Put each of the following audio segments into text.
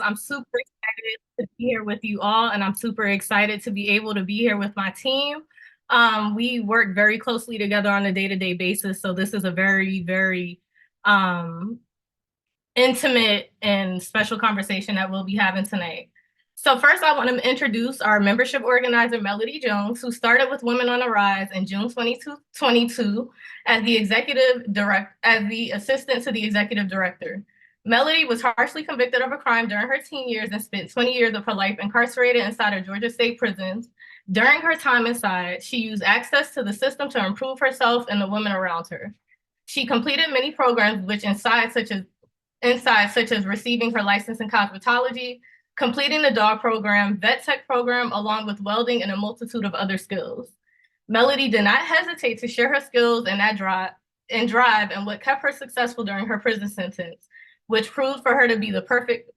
I'm super excited to be here with you all, and I'm super excited to be able to be here with my team. We work very closely together on a day-to-day basis, so this is a very, very intimate and special conversation that we'll be having tonight. So first, I want to introduce our membership organizer, Melody Jones, who started with Women on the Rise in June 2022 as the assistant to the executive director. Melody was harshly convicted of a crime during her teen years and spent 20 years of her life incarcerated inside of Georgia State prisons. During her time inside, she used access to the system to improve herself and the women around her. She completed many programs, which inside such as receiving her license in cosmetology, completing the dog program, vet tech program, along with welding and a multitude of other skills. Melody did not hesitate to share her skills and drive and what kept her successful during her prison sentence, which proved for her to be perfect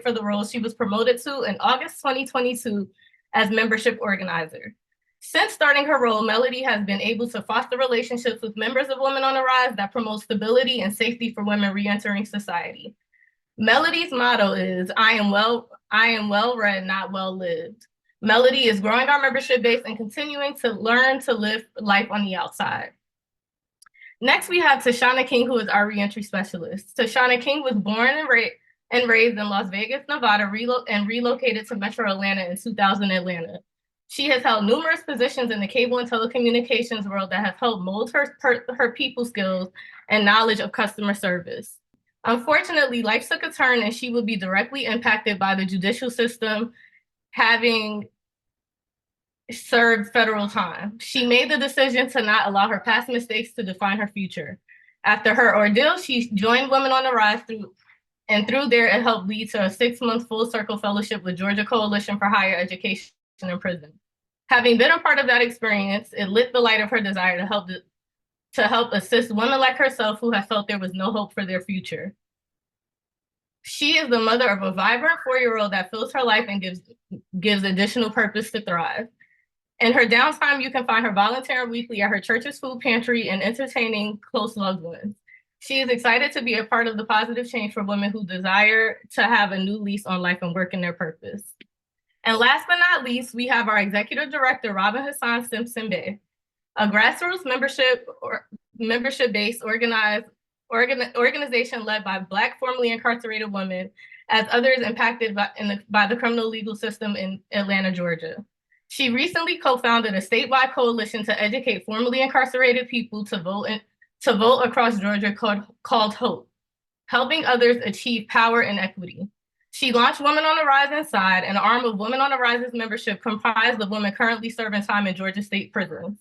for the role she was promoted to in August 2022 as membership organizer. Since starting her role, Melody has been able to foster relationships with members of Women on the Rise that promote stability and safety for women reentering society. Melody's motto is, I am well read, not well lived. Melody is growing our membership base and continuing to learn to live life on the outside. Next, we have Tishanna King, who is our reentry specialist. Tishanna King was born and raised in Las Vegas, Nevada, and relocated to Metro Atlanta in 2000 Atlanta. She has held numerous positions in the cable and telecommunications world that have helped mold her people skills and knowledge of customer service. Unfortunately, life took a turn and she would be directly impacted by the judicial system, having served federal time. She made the decision to not allow her past mistakes to define her future. After her ordeal, she joined Women on the Rise through there, it helped lead to a 6-month full circle fellowship with Georgia Coalition for Higher Education in prison. Having been a part of that experience, it lit the light of her desire to help assist women like herself who have felt there was no hope for their future. She is the mother of a vibrant 4-year-old that fills her life and gives additional purpose to thrive. In her downtime, you can find her volunteering weekly at her church's food pantry and entertaining close loved ones. She is excited to be a part of the positive change for women who desire to have a new lease on life and work in their purpose. And last but not least, we have our executive director, Robyn Hasan-Simpson, a grassroots membership-based organization led by Black formerly incarcerated women, as others impacted by the criminal legal system in Atlanta, Georgia. She recently co-founded a statewide coalition to educate formerly incarcerated people to vote across Georgia called HOPE, helping others achieve power and equity. She launched Women on the Rise Inside, an arm of Women on the Rise's membership comprised of women currently serving time in Georgia state prisons.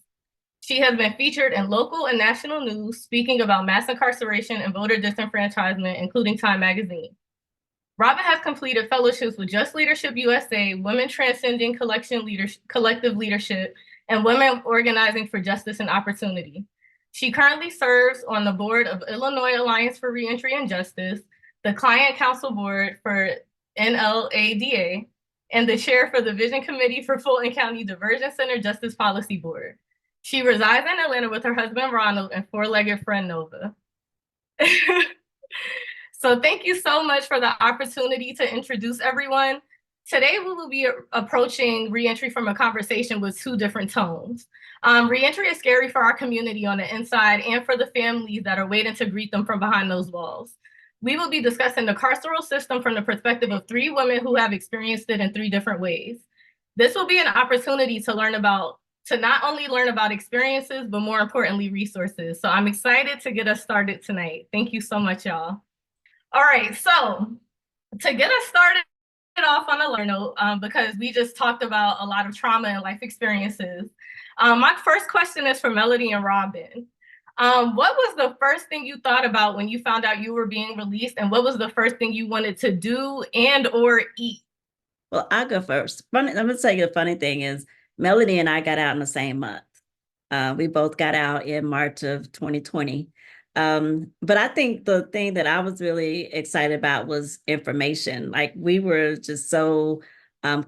She has been featured in local and national news, speaking about mass incarceration and voter disenfranchisement, including Time magazine. Robyn has completed fellowships with Just Leadership USA, Women Transcending Collective Leadership, and Women Organizing for Justice and Opportunity. She currently serves on the board of Illinois Alliance for Reentry and Justice, the Client Council Board for NLADA, and the chair for the Vision Committee for Fulton County Diversion Center Justice Policy Board. She resides in Atlanta with her husband, Ronald, and four-legged friend, Nova. So thank you so much for the opportunity to introduce everyone. Today, we will be approaching reentry from a conversation with 2 different tones. Reentry is scary for our community on the inside and for the families that are waiting to greet them from behind those walls. We will be discussing the carceral system from the perspective of 3 women who have experienced it in 3 different ways. This will be an opportunity to not only learn about experiences, but more importantly, resources. So I'm excited to get us started tonight. Thank you so much, y'all. All right, so to get us started off on a learn note, because we just talked about a lot of trauma and life experiences. My first question is for Melody and Robyn. What was the first thing you thought about when you found out you were being released, and what was the first thing you wanted to do and or eat? Well, I'll go first. Let me tell you the funny thing is Melody and I got out in the same month. We both got out in March of 2020. But I think the thing that I was really excited about was information. Like we were just so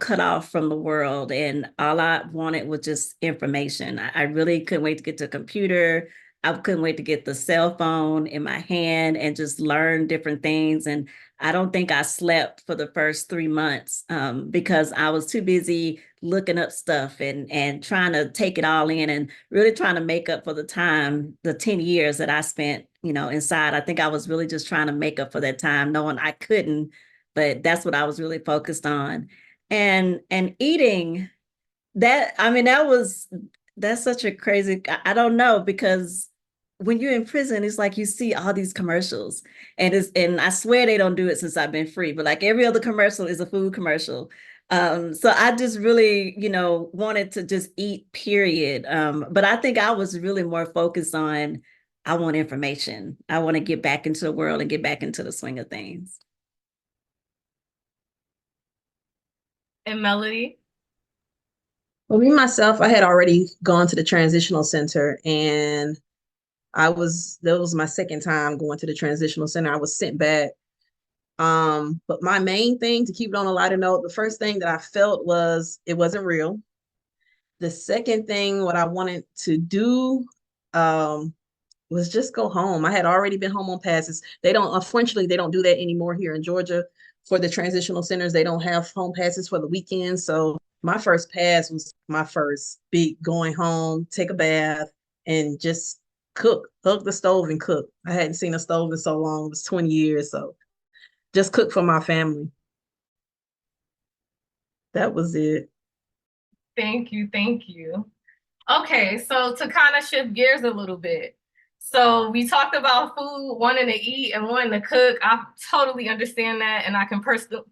cut off from the world, and all I wanted was just information. I really couldn't wait to get to a computer, I couldn't wait to get the cell phone in my hand and just learn different things. And I don't think I slept for the first 3 months because I was too busy looking up stuff and trying to take it all in and really trying to make up for the time, the 10 years that I spent, inside. I think I was really just trying to make up for that time, knowing I couldn't, but that's what I was really focused on. And eating that, I mean, that's such a crazy, I don't know, because when you're in prison, it's like you see all these commercials, and I swear they don't do it since I've been free, but like every other commercial is a food commercial. So I just really, wanted to just eat, period. But I think I was really more focused on, I want information. I want to get back into the world and get back into the swing of things. And Melody? Well, me myself, I had already gone to the transitional center, and that was my second time going to the transitional center. I was sent back. But my main thing, to keep it on a lighter note, the first thing that I felt was it wasn't real. The second thing, what I wanted to do, was just go home. I had already been home on passes. Unfortunately, they don't do that anymore here in Georgia. For the transitional centers, they don't have home passes for the weekend. So my first pass was my first big going home, take a bath, and just cook, hug the stove and cook. I hadn't seen a stove in so long. It was 20 years. So just cook for my family. That was it. Thank you. Thank you. Okay, so to kind of shift gears a little bit. So we talked about food, wanting to eat and wanting to cook. I totally understand that, and I can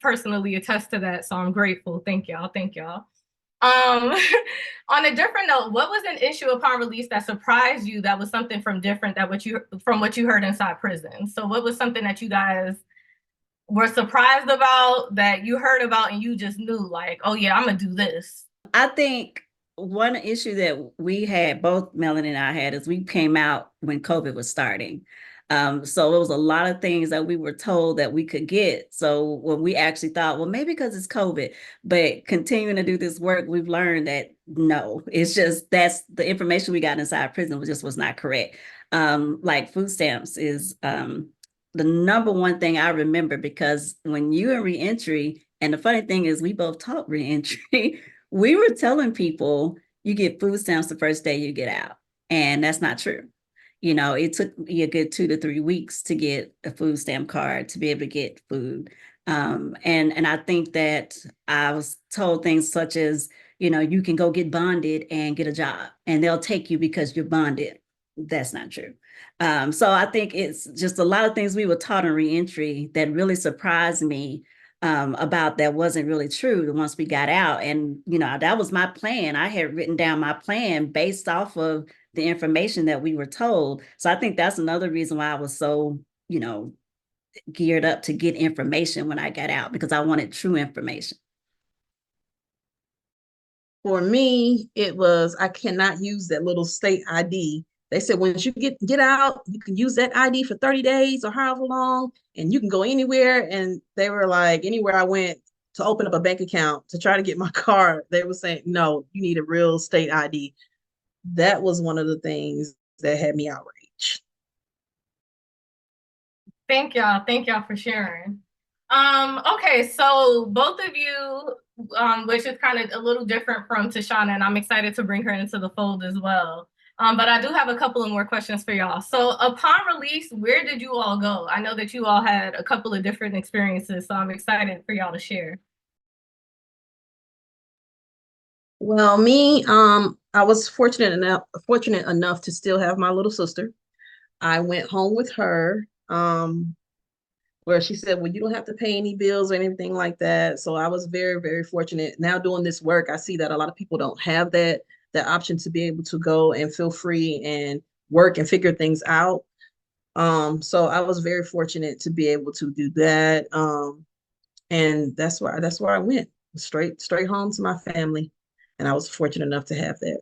personally attest to that. So I'm grateful. Thank y'all. Thank y'all. Um, on a different note, what was an issue upon release that surprised you? That was something from what you heard inside prison. So what was something that you guys were surprised about, that you heard about, and you just knew, like, oh yeah, I'm gonna do this? I think one issue that we had, both Melanie and I had, is we came out when COVID was starting. So it was a lot of things that we were told that we could get. So when we actually thought, well, maybe because it's COVID, but continuing to do this work, we've learned that no, it's just that's the information we got inside prison was not correct. Like food stamps is the number one thing I remember, because when you in reentry, and the funny thing is we both taught reentry, we were telling people you get food stamps the first day you get out. And that's not true. It took me a good 2 to 3 weeks to get a food stamp card to be able to get food. And I think that I was told things such as, you can go get bonded and get a job and they'll take you because you're bonded. That's not true. So I think it's just a lot of things we were taught in reentry that really surprised me about that wasn't really true once we got out. And, that was my plan. I had written down my plan based off of the information that we were told. So I think that's another reason why I was so, geared up to get information when I got out, because I wanted true information. For me, it was I cannot use that little state ID. They said once you get out, you can use that ID for 30 days or however long, and you can go anywhere. And they were like, anywhere I went to open up a bank account to try to get my card, they were saying, no, you need a real state ID. That was one of the things that had me outraged. Thank y'all. Thank y'all for sharing. Okay, so both of you, which is kind of a little different from Tishanna, and I'm excited to bring her into the fold as well. But I do have a couple of more questions for y'all. So upon release, where did you all go? I know that you all had a couple of different experiences, so I'm excited for y'all to share. Well, me, I was fortunate enough to still have my little sister. I went home with her. Where she said, well, you don't have to pay any bills or anything like that. So I was very, very fortunate. Now doing this work, I see that a lot of people don't have that option to be able to go and feel free and work and figure things out. So I was very fortunate to be able to do that. And that's where I went, straight home to my family. And I was fortunate enough to have that.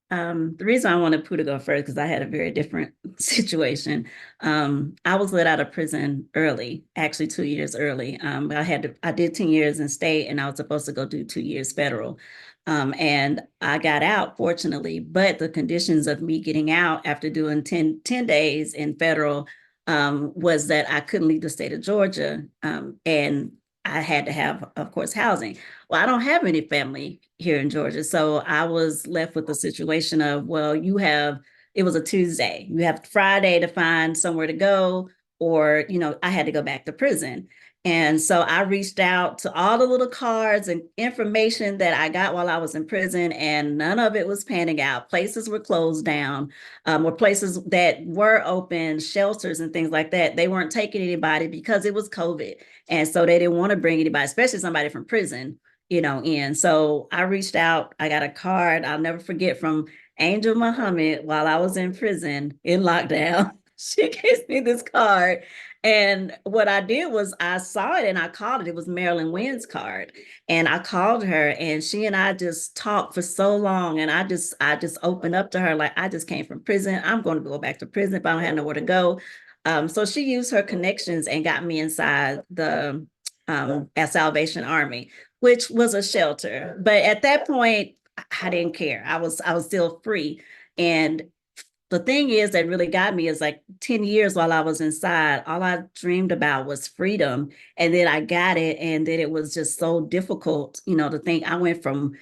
The reason I wanted Pooh to go first, because I had a very different situation. I was let out of prison early, actually 2 years early. I did 10 years in state, and I was supposed to go do 2 years federal. And I got out, fortunately, but the conditions of me getting out after doing 10 days in federal was that I couldn't leave the state of Georgia. And I had to have, of course, housing. Well, I don't have any family here in Georgia. So I was left with the situation of, well, it was a Tuesday. You have Friday to find somewhere to go, or, I had to go back to prison. And so I reached out to all the little cards and information that I got while I was in prison, and none of it was panning out. Places were closed down, or places that were open, shelters and things like that. They weren't taking anybody because it was COVID. And so they didn't want to bring anybody, especially somebody from prison, in. So I reached out. I got a card I'll never forget from Angel Muhammad while I was in prison in lockdown. She gave me this card, and what I did was I saw it and I called it. It was Marilyn Wynn's card. And I called her, and she and I just talked for so long. And I just opened up to her, like, I just came from prison. I'm going to go back to prison if I don't have nowhere to go. So she used her connections and got me inside the at Salvation Army, which was a shelter. But at that point, I didn't care. I was still free. And the thing is that really got me is like 10 years while I was inside, all I dreamed about was freedom. And then I got it. And then it was just so difficult, to think I went from,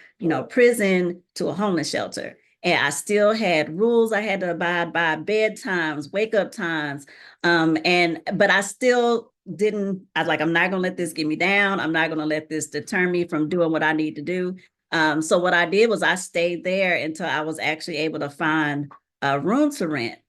prison to a homeless shelter. And I still had rules I had to abide by, bedtimes, wake up times. But I still I'm not gonna let this get me down. I'm not gonna let this deter me from doing what I need to do. So what I did was I stayed there until I was actually able to find a room to rent.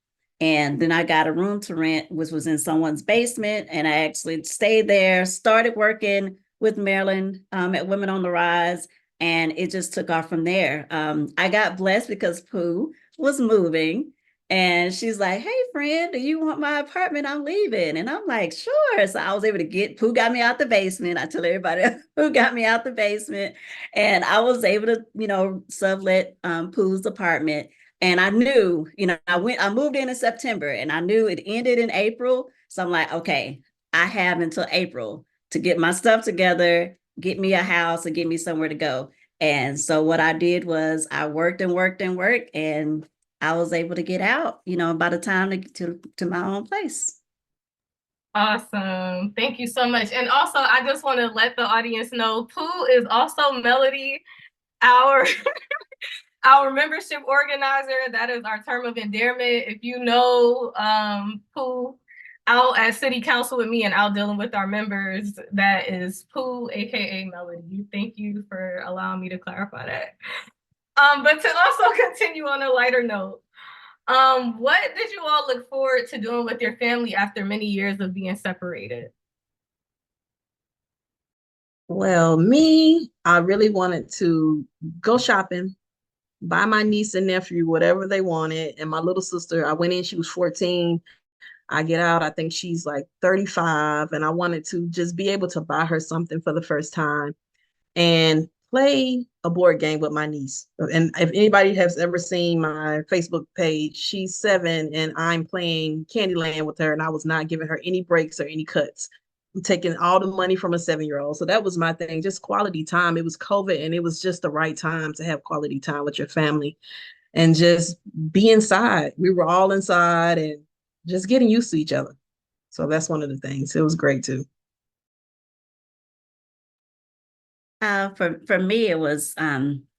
And then I got a room to rent, which was in someone's basement. And I actually stayed there, started working with Marilyn at Women on the Rise. And it just took off from there. I got blessed because Pooh was moving. And she's like, hey, friend, do you want my apartment? I'm leaving. And I'm like, sure. So I was able to Pooh got me out the basement. I tell everybody who got me out the basement. And I was able to, sublet Pooh's apartment. And I knew, I moved in September, and I knew it ended in April. So I'm like, okay, I have until April to get my stuff together, get me a house, and get me somewhere to go. And so what I did was I worked and worked and worked, and I was able to get out, by the time to get to my own place. Awesome. Thank you so much. And also, I just want to let the audience know, Pooh is also Melody, our our membership organizer. That is our term of endearment. If you know Pooh out at City Council with me and out dealing with our members, that is Pooh, aka Melody. Thank you for allowing me to clarify that. But to also continue on a lighter note, what did you all look forward to doing with your family after many years of being separated? Well, me, I really wanted to go shopping, buy my niece and nephew whatever they wanted. And my little sister, I went in, she was 14. I get out, I think she's like 35. And I wanted to just be able to buy her something for the first time and play a board game with my niece. And if anybody has ever seen my Facebook page, she's 7 and I'm playing Candyland with her, and I was not giving her any breaks or any cuts. I'm taking all the money from a 7-year-old. So that was my thing, just quality time. It was COVID, and it was just the right time to have quality time with your family and just be inside. We were all inside and just getting used to each other. So that's one of the things. It was great too. For me, it was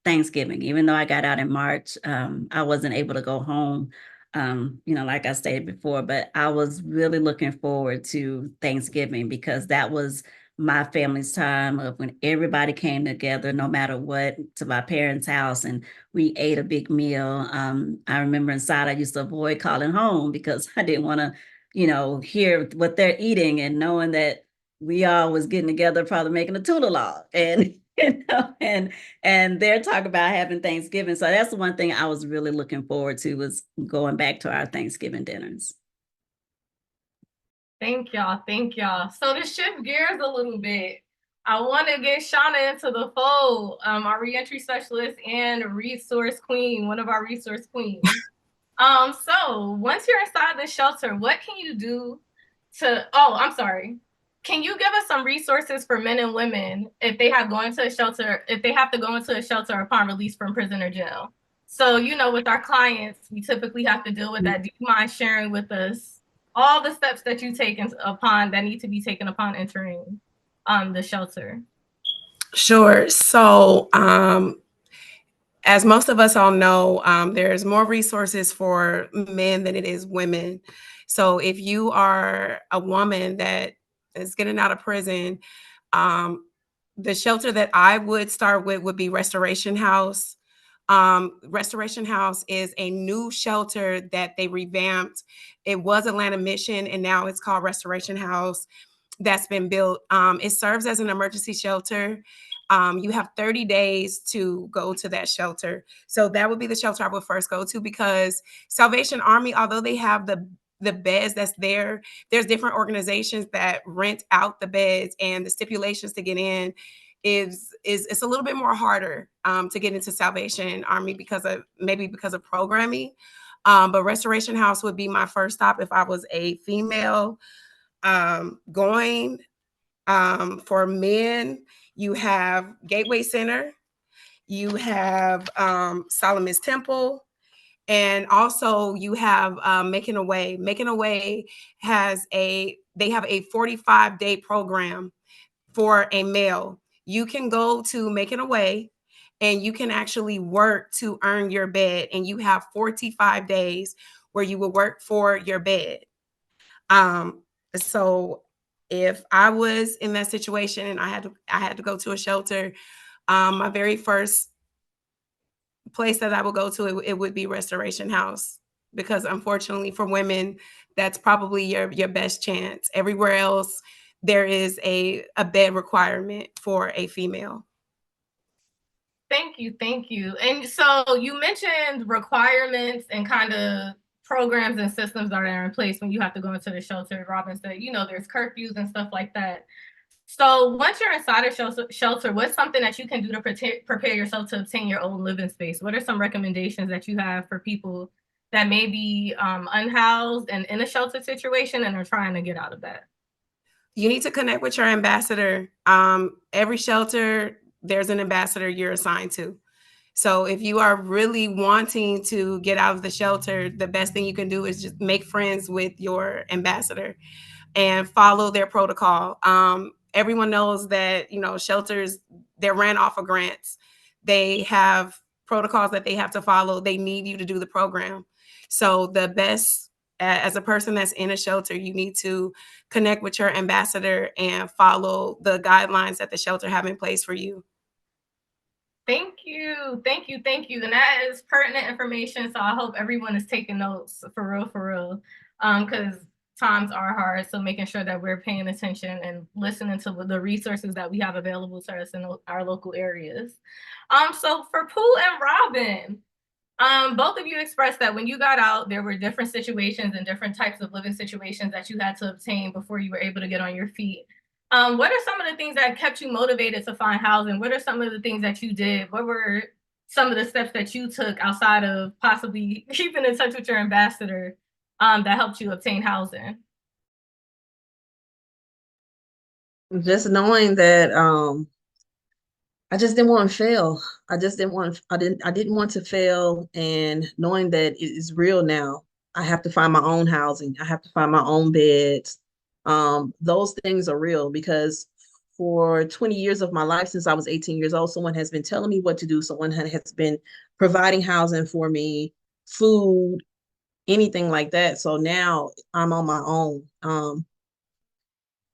Thanksgiving. Even though I got out in March, I wasn't able to go home. Like I stated before, but I was really looking forward to Thanksgiving because that was my family's time of when everybody came together, no matter what, to my parents' house, and we ate a big meal. I remember inside I used to avoid calling home because I didn't want to, hear what they're eating, and knowing that we all was getting together, probably making a tuna log, and and they're talking about having Thanksgiving. So that's the one thing I was really looking forward to, was going back to our Thanksgiving dinners. Thank y'all. Thank y'all. So to shift gears a little bit, I want to get Shauna into the fold, our reentry specialist and resource queen, one of our resource queens. So once you're inside the shelter, what can you do to, oh, I'm sorry. Can you give us some resources for men and women if they have to go into a shelter upon release from prison or jail? So, with our clients, we typically have to deal with that. Do you mind sharing with us all the steps that you take that need to be taken upon entering the shelter? Sure. So, as most of us all know, there's more resources for men than it is women. So if you are a woman that is getting out of prison, um, the shelter that I would start with would be Restoration House. Restoration House is a new shelter that they revamped. It was Atlanta Mission, and now it's called Restoration House. That's been built. It serves as an emergency shelter. You have 30 days to go to that shelter. So that would be the shelter I would first go to, because Salvation Army, although they have the beds that's there, there's different organizations that rent out the beds, and the stipulations to get in is it's a little bit more harder to get into Salvation Army because of programming. But Restoration House would be my first stop if I was a female going. For men, you have Gateway Center, you have Solomon's Temple, and also you have Making a Way. Making a Way they have a 45-day program for a male. You can go to Making a Way and you can actually work to earn your bed, and you have 45 days where you will work for your bed. So if I was in that situation and I had to go to a shelter, my very first place that I would go to, it would be Restoration House, because unfortunately for women, that's probably your best chance. Everywhere else, there is a bed requirement for a female. Thank you. And so you mentioned requirements and kind of programs and systems that are in place when you have to go into the shelter. Robyn said, there's curfews and stuff like that. So once you're inside a shelter, what's something that you can do to prepare yourself to obtain your own living space? What are some recommendations that you have for people that may be unhoused and in a shelter situation and are trying to get out of that? You need to connect with your ambassador. Every shelter, there's an ambassador you're assigned to. So if you are really wanting to get out of the shelter, the best thing you can do is just make friends with your ambassador and follow their protocol. Everyone knows that, shelters, they're ran off of grants. They have protocols that they have to follow. They need you to do the program. So the best, as a person that's in a shelter, you need to connect with your ambassador and follow the guidelines that the shelter have in place for you. Thank you. And that is pertinent information. So I hope everyone is taking notes for real. Because times are hard. So making sure that we're paying attention and listening to the resources that we have available to us in our local areas. So for Pooh and Robyn, both of you expressed that when you got out, there were different situations and different types of living situations that you had to obtain before you were able to get on your feet. What are some of the things that kept you motivated to find housing? What are some of the things that you did? What were some of the steps that you took outside of possibly keeping in touch with your ambassador that helped you obtain housing? Just knowing that I just didn't want to fail. I didn't want to fail, and knowing that it is real now. I have to find my own housing. I have to find my own beds. Those things are real because for 20 years of my life, since I was 18 years old, someone has been telling me what to do. Someone has been providing housing for me, food, anything like that. So now I'm on my own.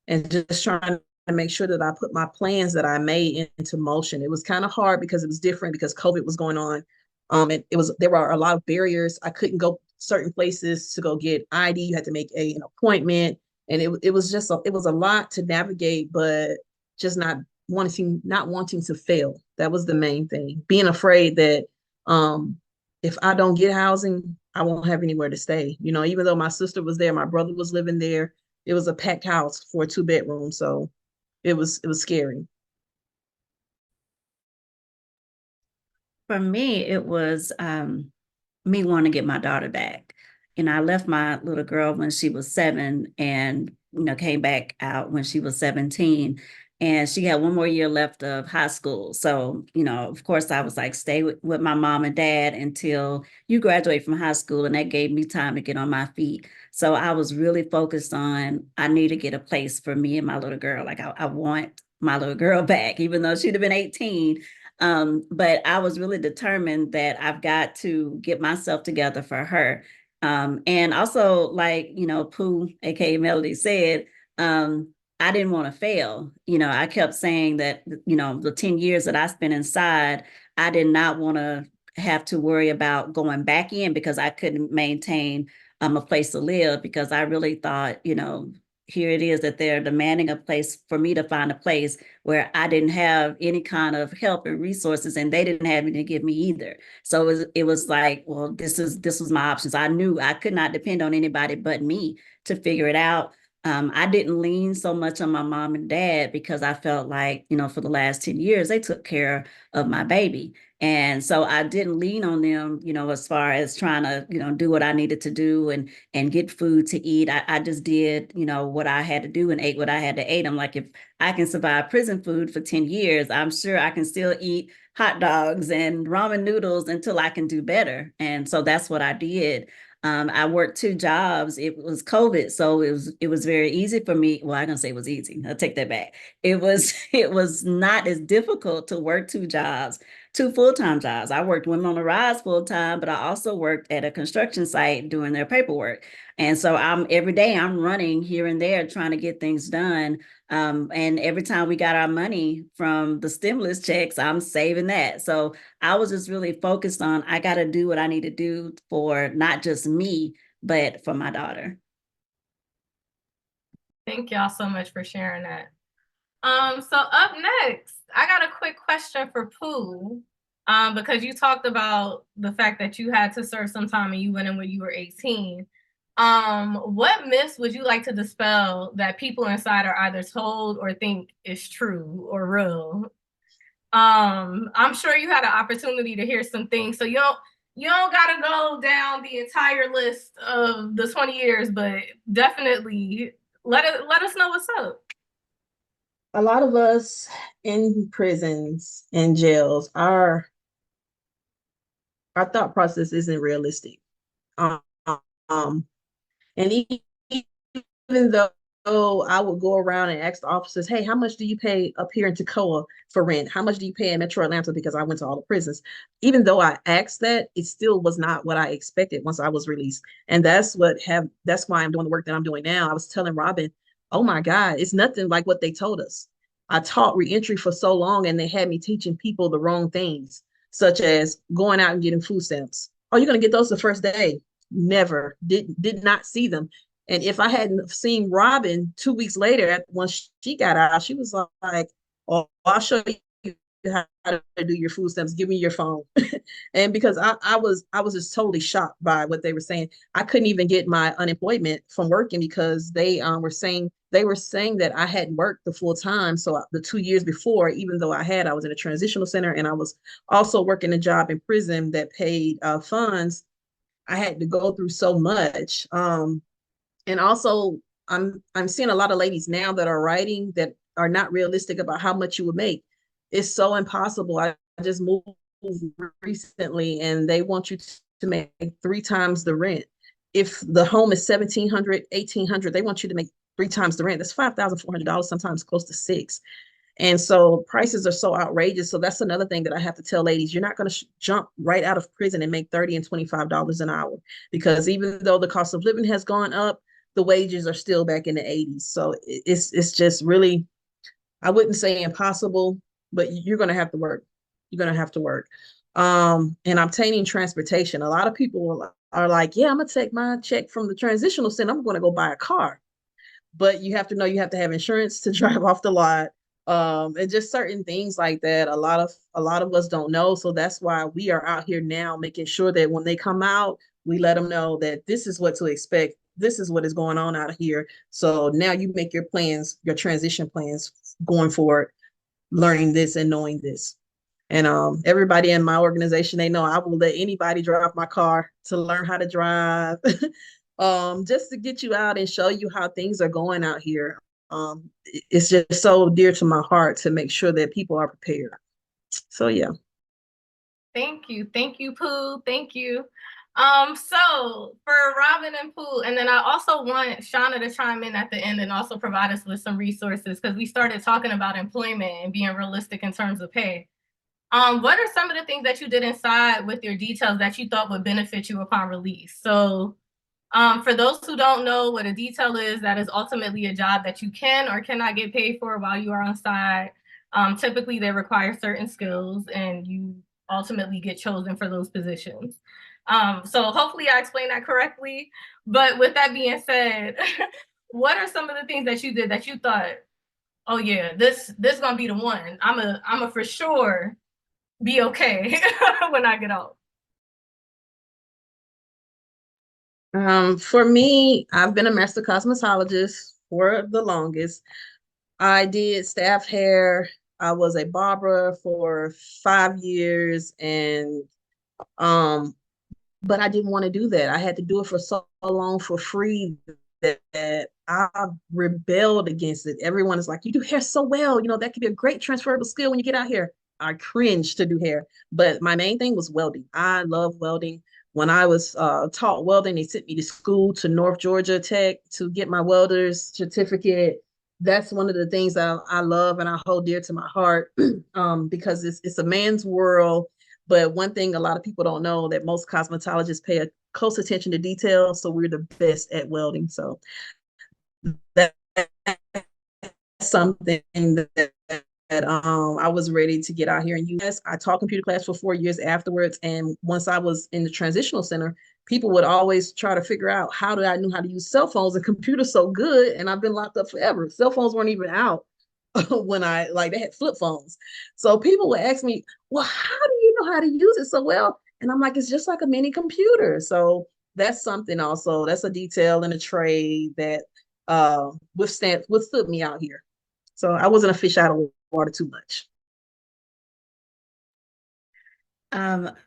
And just trying to make sure that I put my plans that I made into motion. It was kind of hard because it was different because COVID was going on. There were a lot of barriers. I couldn't go certain places to go get ID. You had to make an appointment, and it was a lot to navigate, but just not wanting to fail. That was the main thing. Being afraid that if I don't get housing, I won't have anywhere to stay. Even though my sister was there, my brother was living there, it was a packed house for a 2-bedroom. So it was scary. For me, it was me wanting to get my daughter back. I left my little girl when she was 7, and came back out when she was 17. And she had one more year left of high school. So, of course, I was like, stay with my mom and dad until you graduate from high school. And that gave me time to get on my feet. So I was really focused on, I need to get a place for me and my little girl. Like I want my little girl back, even though she'd have been 18. But I was really determined that I've got to get myself together for her. And also, like, Pooh, aka Melody, said, I didn't want to fail. I kept saying that, the 10 years that I spent inside, I did not want to have to worry about going back in because I couldn't maintain a place to live, because I really thought, here it is that they're demanding a place for me to find a place where I didn't have any kind of help and resources, and they didn't have any to give me either. So it was like, well, this was my options. I knew I could not depend on anybody but me to figure it out. I didn't lean so much on my mom and dad because I felt like, for the last 10 years, they took care of my baby. And so I didn't lean on them, as far as trying to, do what I needed to do and get food to eat. I just did, what I had to do and ate what I had to eat. I'm like, if I can survive prison food for 10 years, I'm sure I can still eat hot dogs and ramen noodles until I can do better. And so that's what I did. I worked 2 jobs. It was COVID, so it was very easy for me. Well, I'm gonna say it was easy. I'll take that back. It was not as difficult to work 2 jobs, 2 full-time jobs. I worked Women on the Rise full-time, but I also worked at a construction site doing their paperwork. And so every day I'm running here and there trying to get things done. And every time we got our money from the stimulus checks, I'm saving that. So I was just really focused on, I got to do what I need to do for not just me, but for my daughter. Thank y'all so much for sharing that. So up next, I got a quick question for Pooh, because you talked about the fact that you had to serve some time and you went in when you were 18. What myths would you like to dispel that people inside are either told or think is true or real? I'm sure you had an opportunity to hear some things, so you don't gotta go down the entire list of the 20 years, but definitely let us know what's up. A lot of us in prisons and jails, our thought process isn't realistic. Um, and even though I would go around and ask the officers, hey, how much do you pay up here in Tacoma for rent? How much do you pay in Metro Atlanta? Because I went to all the prisons. Even though I asked that, it still was not what I expected once I was released. And that's why I'm doing the work that I'm doing now. I was telling Robyn, oh my God, it's nothing like what they told us. I taught reentry for so long and they had me teaching people the wrong things, such as going out and getting food stamps. Oh, you're going to get those the first day. Never, did not see them. And if I hadn't seen Robyn 2 weeks later, once she got out, she was like, oh, I'll show you how to do your food stamps. Give me your phone. And because I was just totally shocked by what they were saying. I couldn't even get my unemployment from working because they were saying that I hadn't worked the full time. So the 2 years before, even though I was in a transitional center and I was also working a job in prison that paid funds, I had to go through so much. And also, I'm seeing a lot of ladies now that are writing that are not realistic about how much you would make. It's so impossible. I just moved recently, and they want you to make 3 times the rent. If the home is $1,700, $1,800, they want you to make 3 times the rent. That's $5,400, sometimes close to $6,000. And so prices are so outrageous. So that's another thing that I have to tell ladies. You're not going to jump right out of prison and make $30 and $25 an hour, because even though the cost of living has gone up, the wages are still back in the 80s. So it's just really, I wouldn't say impossible, but you're going to have to work. You're going to have to work. And obtaining transportation. A lot of people are like, yeah, I'm going to take my check from the transitional center. I'm going to go buy a car. But you have to know you have to have insurance to drive off the lot. And just certain things like that. A lot of us don't know. So that's why we are out here now making sure that when they come out, we let them know that this is what to expect. This is what is going on out here. So now you make your plans, your transition plans going forward, learning this and knowing this. And everybody in my organization, they know I will let anybody drive my car to learn how to drive. just to get you out and show you how things are going out here. It's just so dear to my heart to make sure that people are prepared. So yeah. Thank you, Pooh. Thank you. So for Robyn and Pooh, and then I also want Shauna to chime in at the end and also provide us with some resources, because we started talking about employment and being realistic in terms of pay. What are some of the things that you did inside with your details that you thought would benefit you upon release? So for those who don't know what a detail is, that is ultimately a job that you can or cannot get paid for while you are on site. Typically, they require certain skills, and you ultimately get chosen for those positions. So hopefully I explained that correctly. But with that being said, what are some of the things that you did that you thought, oh yeah, this gonna be the one. I'm a for sure be okay when I get out? For me, I've been a master cosmetologist for the longest. I did staff hair. I was a barber for 5 years, and but I didn't want to do that. I had to do it for so long for free that I rebelled against it. Everyone is like, "You do hair so well, that could be a great transferable skill when you get out here." I cringe to do hair, but my main thing was welding. I love welding. When I was taught welding, they sent me to school to North Georgia Tech to get my welder's certificate. That's one of the things I love and I hold dear to my heart, because it's a man's world. But one thing a lot of people don't know, that most cosmetologists pay a close attention to detail. So we're the best at welding. So that's something that I was ready to get out here in US. I taught computer class for 4 years afterwards. And once I was in the transitional center, people would always try to figure out how did I know how to use cell phones and computers so good. And I've been locked up forever. Cell phones weren't even out when they had flip phones. So people would ask me, well, how do you know how to use it so well? And I'm like, it's just like a mini computer. So that's something also. That's a detail in a trade that withstood me out here. So I wasn't a fish out of water too much.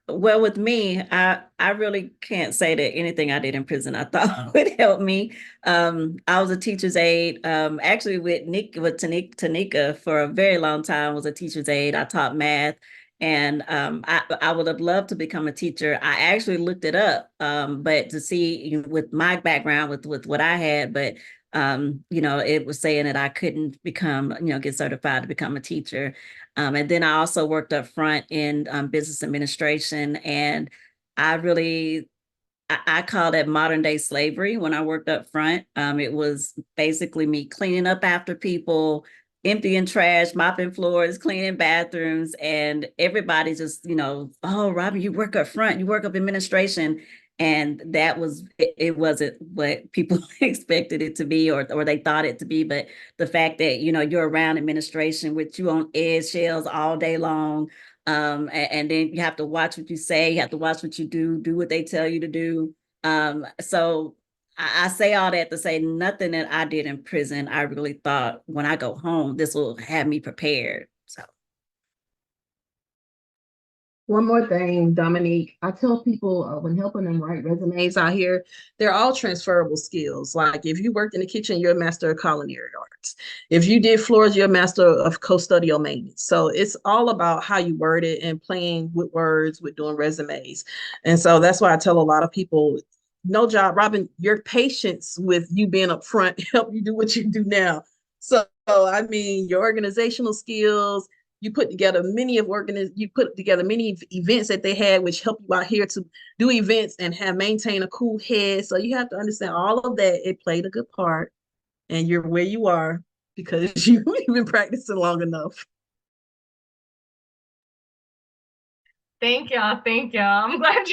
Well, with me, I really can't say that anything I did in prison I thought would help me. I was a teacher's aide, actually with Tanika for a very long time, was a teacher's aide. I taught math, and I would have loved to become a teacher. I actually looked it up, but to see, with my background with what I had, but it was saying that I couldn't become, get certified to become a teacher. And then I also worked up front in business administration. And I really, I call that modern day slavery when I worked up front. It was basically me cleaning up after people, emptying trash, mopping floors, cleaning bathrooms, and everybody just, oh, Robyn, you work up front, you work up administration. And that was, it wasn't what people expected it to be, or they thought it to be. But the fact that, you're around administration with you on eggshells all day long. And then you have to watch what you say, you have to watch what you do what they tell you to do. So I say all that to say nothing that I did in prison, I really thought when I go home, this will have me prepared. So One more thing, Dominique, I tell people when helping them write resumes out here, they're all transferable skills. Like if you worked in the kitchen, you're a master of culinary arts. If you did floors, you're a master of custodial maintenance. So it's all about how you word it and playing with words, with doing resumes. And so that's why I tell a lot of people, no job, Robyn, your patience with you being up front help you do what you do now. So I mean, your organizational skills, you put together many events that they had, which help you out here to do events and maintain a cool head. So you have to understand all of that. It played a good part, and you're where you are because you've been practicing long enough. Thank y'all. I'm glad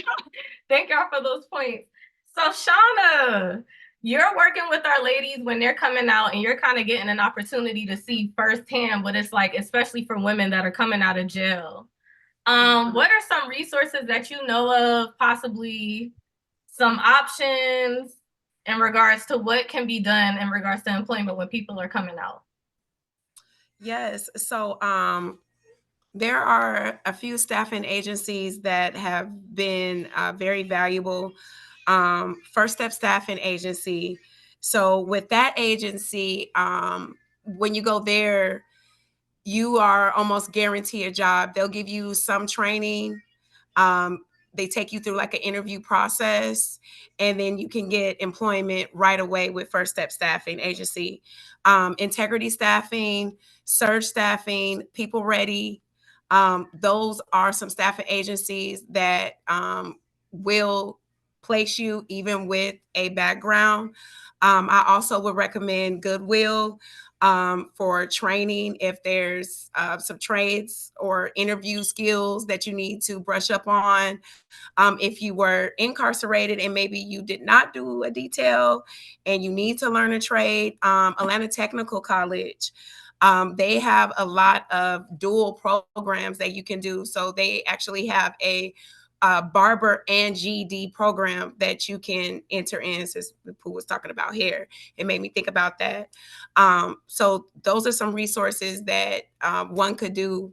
thank y'all for those points. So Shauna, you're working with our ladies when they're coming out, and you're kind of getting an opportunity to see firsthand what it's like, especially for women that are coming out of jail. What are some resources that you know of, possibly some options in regards to what can be done in regards to employment when people are coming out? Yes. So there are a few staffing agencies that have been very valuable First Step Staffing Agency. So with that agency, when you go there, you are almost guaranteed a job. They'll give you some training. They take you through like an interview process, and then you can get employment right away with First Step Staffing Agency. Integrity Staffing, Surge Staffing, People Ready. Those are some staffing agencies that will place you even with a background. I also would recommend Goodwill for training if there's some trades or interview skills that you need to brush up on. If you were incarcerated and maybe you did not do a detail and you need to learn a trade, Atlanta Technical College, they have a lot of dual programs that you can do. So they actually have a barber and GED program that you can enter in. Since Pooh was talking about hair, it made me think about that. So those are some resources that one could do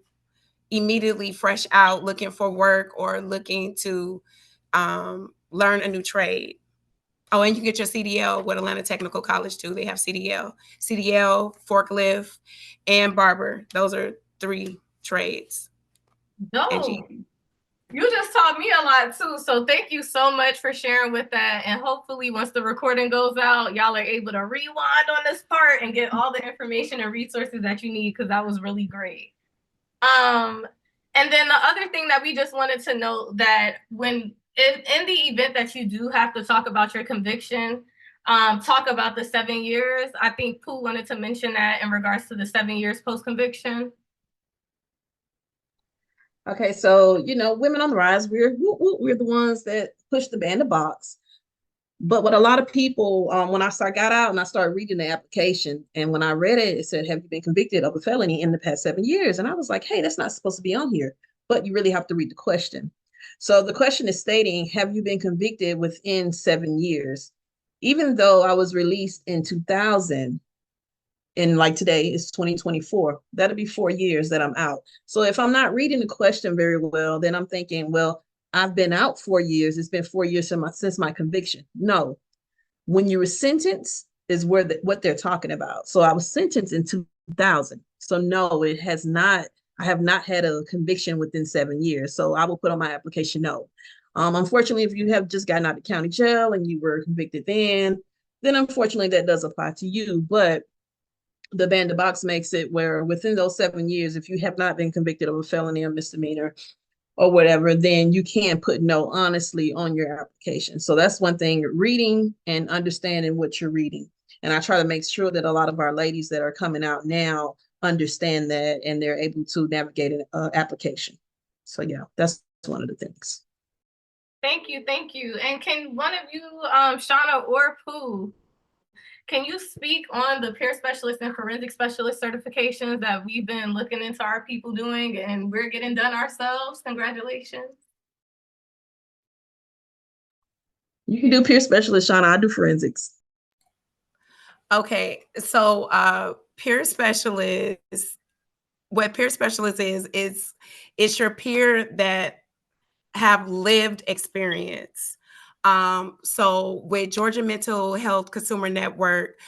immediately fresh out looking for work or looking to learn a new trade. Oh, and you get your CDL with Atlanta Technical College too. They have CDL, forklift, and barber. Those are 3 trades. No, you just taught me a lot too. So thank you so much for sharing with that. And hopefully once the recording goes out, y'all are able to rewind on this part and get all the information and resources that you need, because that was really great. And then the other thing that we just wanted to note, that when in the event that you do have to talk about your conviction, talk about the 7 years. I think Pooh wanted to mention that in regards to the 7 years post-conviction. Okay, so Women on the Rise, we're the ones that push the ban the box. But what a lot of people, when I got out and I started reading the application, and when I read it, it said, "Have you been convicted of a felony in the past 7 years?" And I was like, "Hey, that's not supposed to be on here." But you really have to read the question. So the question is stating, "Have you been convicted within 7 years?" Even though I was released in 2000. And like today is 2024, that'll be 4 years that I'm out. So if I'm not reading the question very well, then I'm thinking, well, I've been out 4 years. It's been 4 years since my conviction. No, when you were sentenced is what they're talking about. So I was sentenced in 2000. So no, it has not. I have not had a conviction within 7 years. So I will put on my application no. Unfortunately, if you have just gotten out of county jail and you were convicted then unfortunately that does apply to you. But the ban the box makes it where within those 7 years, if you have not been convicted of a felony or misdemeanor or whatever, then you can put no honestly on your application. So that's one thing, reading and understanding what you're reading. And I try to make sure that a lot of our ladies that are coming out now understand that and they're able to navigate an application. So yeah, that's one of the things. Thank you. And can one of you, Shauna or Pooh, can you speak on the peer specialist and forensic specialist certifications that we've been looking into our people doing and we're getting done ourselves? Congratulations. You can do peer specialist, Shauna. I do forensics. Okay, so peer specialist, what peer specialist is it's your peer that have lived experience. So with Georgia Mental Health Consumer Network,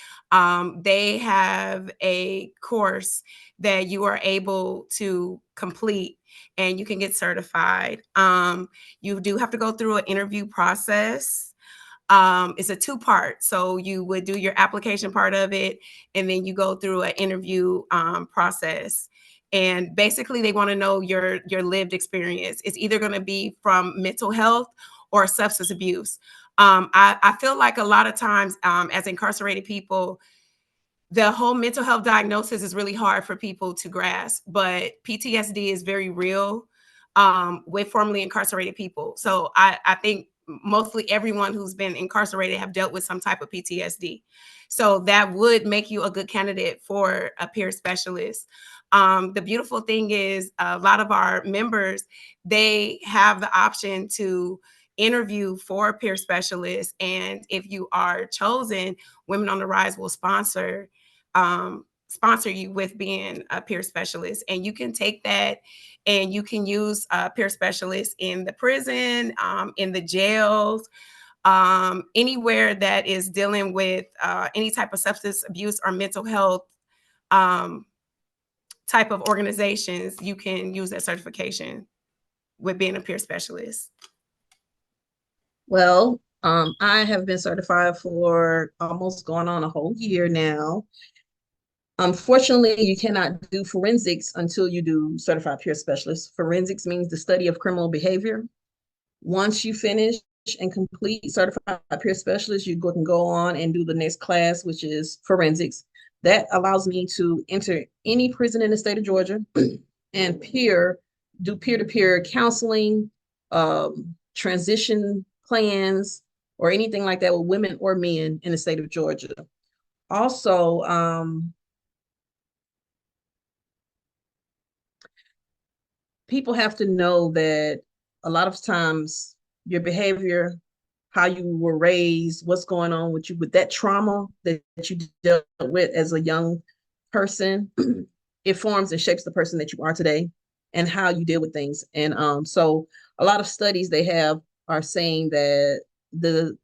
they have a course that you are able to complete and you can get certified. You do have to go through an interview process. It's a 2-part. So you would do your application part of it, and then you go through an interview process. And basically, they want to know your lived experience. It's either going to be from mental health or substance abuse. I feel like a lot of times as incarcerated people, the whole mental health diagnosis is really hard for people to grasp, but PTSD is very real with formerly incarcerated people. So I think mostly everyone who's been incarcerated have dealt with some type of PTSD. So that would make you a good candidate for a peer specialist. The beautiful thing is a lot of our members, they have the option to interview for a peer specialist. And if you are chosen, Women on the Rise will sponsor you with being a peer specialist. And you can take that and you can use peer specialists in the prison, in the jails. Anywhere that is dealing with any type of substance abuse or mental health type of organizations, you can use that certification with being a peer specialist. Well, I have been certified for almost going on a whole year now. Unfortunately, you cannot do forensics until you do certified peer specialist. Forensics means the study of criminal behavior. Once you finish and complete certified peer specialist, you can go on and do the next class, which is forensics. That allows me to enter any prison in the state of Georgia and do peer-to-peer counseling, transition plans, or anything like that with women or men in the state of Georgia. Also, people have to know that a lot of times your behavior, how you were raised, what's going on with you, with that trauma that you dealt with as a young person, it forms and shapes the person that you are today and how you deal with things. And so a lot of studies they have are saying that the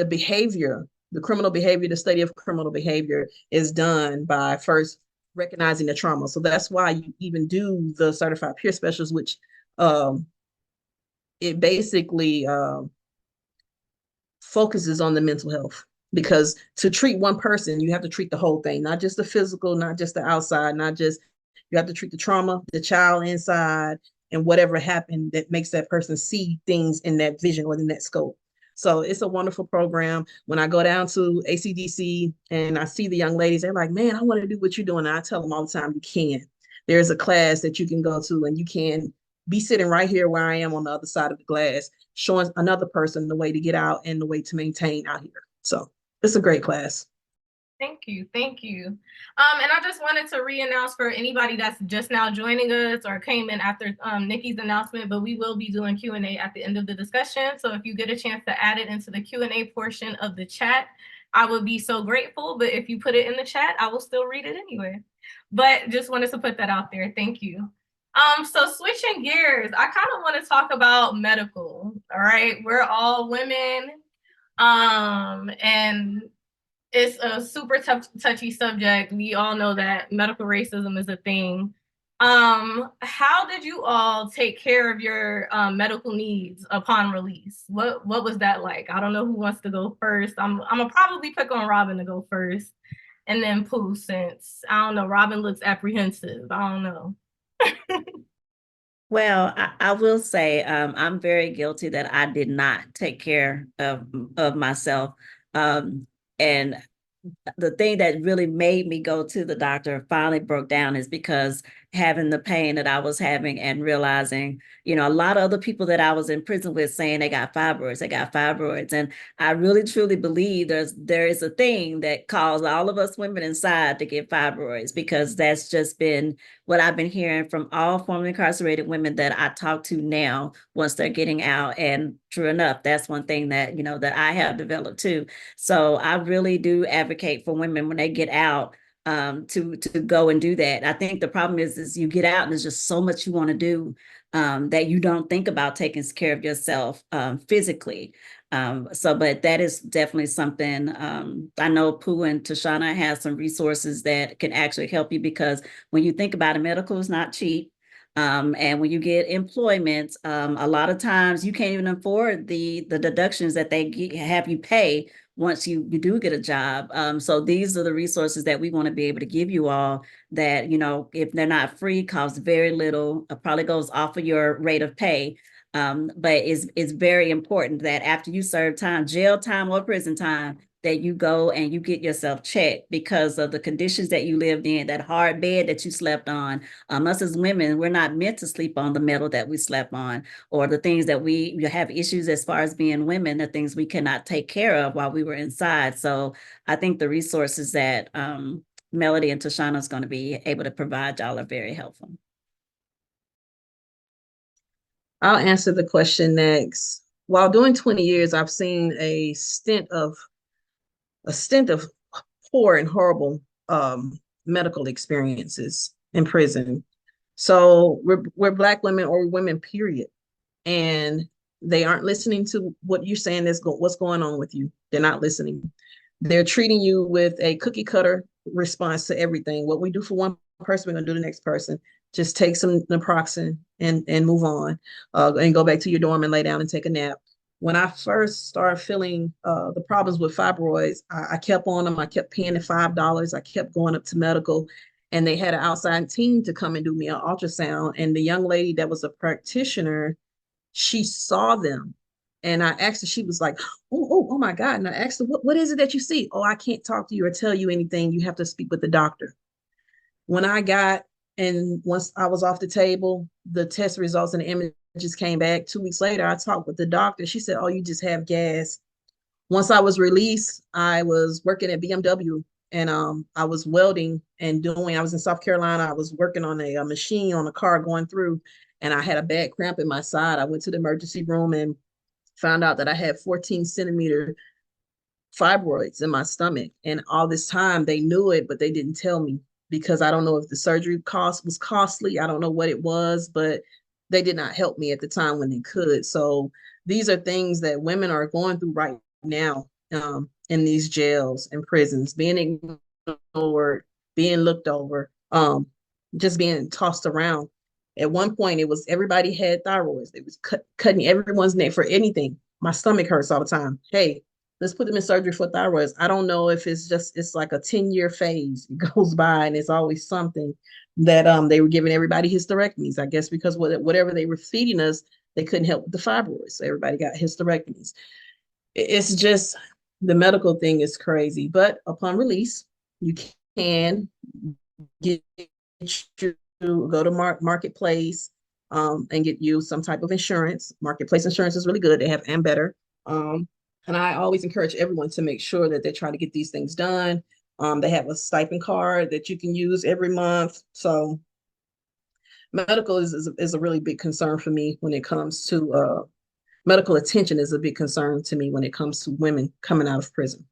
behavior, the criminal behavior, the study of criminal behavior is done by first recognizing the trauma. So that's why you even do the certified peer specialist, which it basically focuses on the mental health. Because to treat one person, you have to treat the whole thing, not just the physical, not just the outside, not just, you have to treat the trauma, the child inside, and whatever happened that makes that person see things in that vision or in that scope. So it's a wonderful program. When I go down to ACDC and I see the young ladies, they're like, man, I want to do what you're doing. And I tell them all the time, you can. There's a class that you can go to and you can be sitting right here where I am on the other side of the glass, showing another person the way to get out and the way to maintain out here. So it's a great class. Thank you. Thank you. And I just wanted to re-announce for anybody that's just now joining us or came in after Nikki's announcement, but we will be doing Q&A at the end of the discussion. So if you get a chance to add it into the Q&A portion of the chat, I would be so grateful. But if you put it in the chat, I will still read it anyway. But just wanted to put that out there. Thank you. So switching gears, I kind of want to talk about medical. All right. We're all women. And it's a super touchy subject. We all know that medical racism is a thing. How did you all take care of your medical needs upon release? What was that like? I don't know who wants to go first. I'm gonna probably pick on Robyn to go first, and then Pooh, since I don't know, Robyn looks apprehensive. I don't know. Well, I will say I'm very guilty that I did not take care of myself. And the thing that really made me go to the doctor, finally broke down, is because having the pain that I was having and realizing, a lot of other people that I was in prison with saying they got fibroids. And I really truly believe there is a thing that caused all of us women inside to get fibroids, because that's just been what I've been hearing from all formerly incarcerated women that I talk to now once they're getting out. And true enough, that's one thing that, that I have developed too. So I really do advocate for women when they get out to go and do that. I think the problem is you get out and there's just so much you want to do that you don't think about taking care of yourself physically. But that is definitely something. I know Pooh and Tishanna has some resources that can actually help you, because when you think about it, medical is not cheap. And when you get employment, a lot of times you can't even afford the deductions that they have you pay once you do get a job. So these are the resources that we want to be able to give you all that, if they're not free, cost very little, probably goes off of your rate of pay. But it's very important that after you serve time, jail time or prison time, that you go and you get yourself checked because of the conditions that you lived in, that hard bed that you slept on. Us as women, we're not meant to sleep on the metal that we slept on, or the things that we have issues as far as being women, the things we cannot take care of while we were inside. So I think the resources that Melody and Tishanna is going to be able to provide y'all are very helpful. I'll answer the question next. While doing 20 years, I've seen a stint of poor and horrible medical experiences in prison. So we're Black women, or women, period. And They aren't listening to what you're saying what's going on with you. They're not listening. They're treating you with a cookie cutter response to everything. What we do for one person, we're gonna do the next person. Just take some naproxen and move on, and go back to your dorm and lay down and take a nap. When I first started feeling the problems with fibroids, I kept on them. I kept paying the $5. I kept going up to medical, and they had an outside team to come and do me an ultrasound. And the young lady that was a practitioner, she saw them. And I asked her, she was like, oh my God. And I asked her, what is it that you see? Oh, I can't talk to you or tell you anything. You have to speak with the doctor. When I got, and once I was off the table, the test results and the images came back. 2 weeks later, I talked with the doctor. She said, oh, you just have gas. Once I was released, I was working at BMW, and I was welding and I was in South Carolina. I was working on a machine on a car going through, and I had a bad cramp in my side. I went to the emergency room and found out that I had 14-centimeter fibroids in my stomach. And all this time they knew it, but they didn't tell me, because I don't know if the surgery cost was costly. I don't know what it was, but they did not help me at the time when they could. So these are things that women are going through right now, in these jails and prisons, being ignored, being looked over, just being tossed around. At one point, it was everybody had thyroids. It was cutting everyone's neck for anything. My stomach hurts all the time. Hey, let's put them in surgery for thyroids. I don't know if it's like a 10-year phase. It goes by and it's always something that they were giving everybody hysterectomies, I guess, because whatever they were feeding us, they couldn't help with the fibroids. So everybody got hysterectomies. It's just, the medical thing is crazy. But upon release, you can get go to Marketplace, and get you some type of insurance. Marketplace insurance is really good. They have and better. And I always encourage everyone to make sure that they try to get these things done. They have a stipend card that you can use every month. So medical is a really big concern for me when it comes to medical attention is a big concern to me when it comes to women coming out of prison.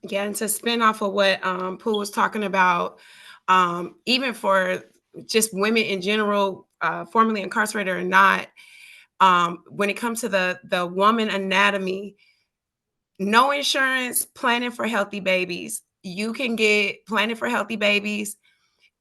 Yeah, and to spin off of what Pooh was talking about, even for just women in general, formerly incarcerated or not, when it comes to the woman anatomy, no insurance, planning for healthy babies. You can get planning for healthy babies.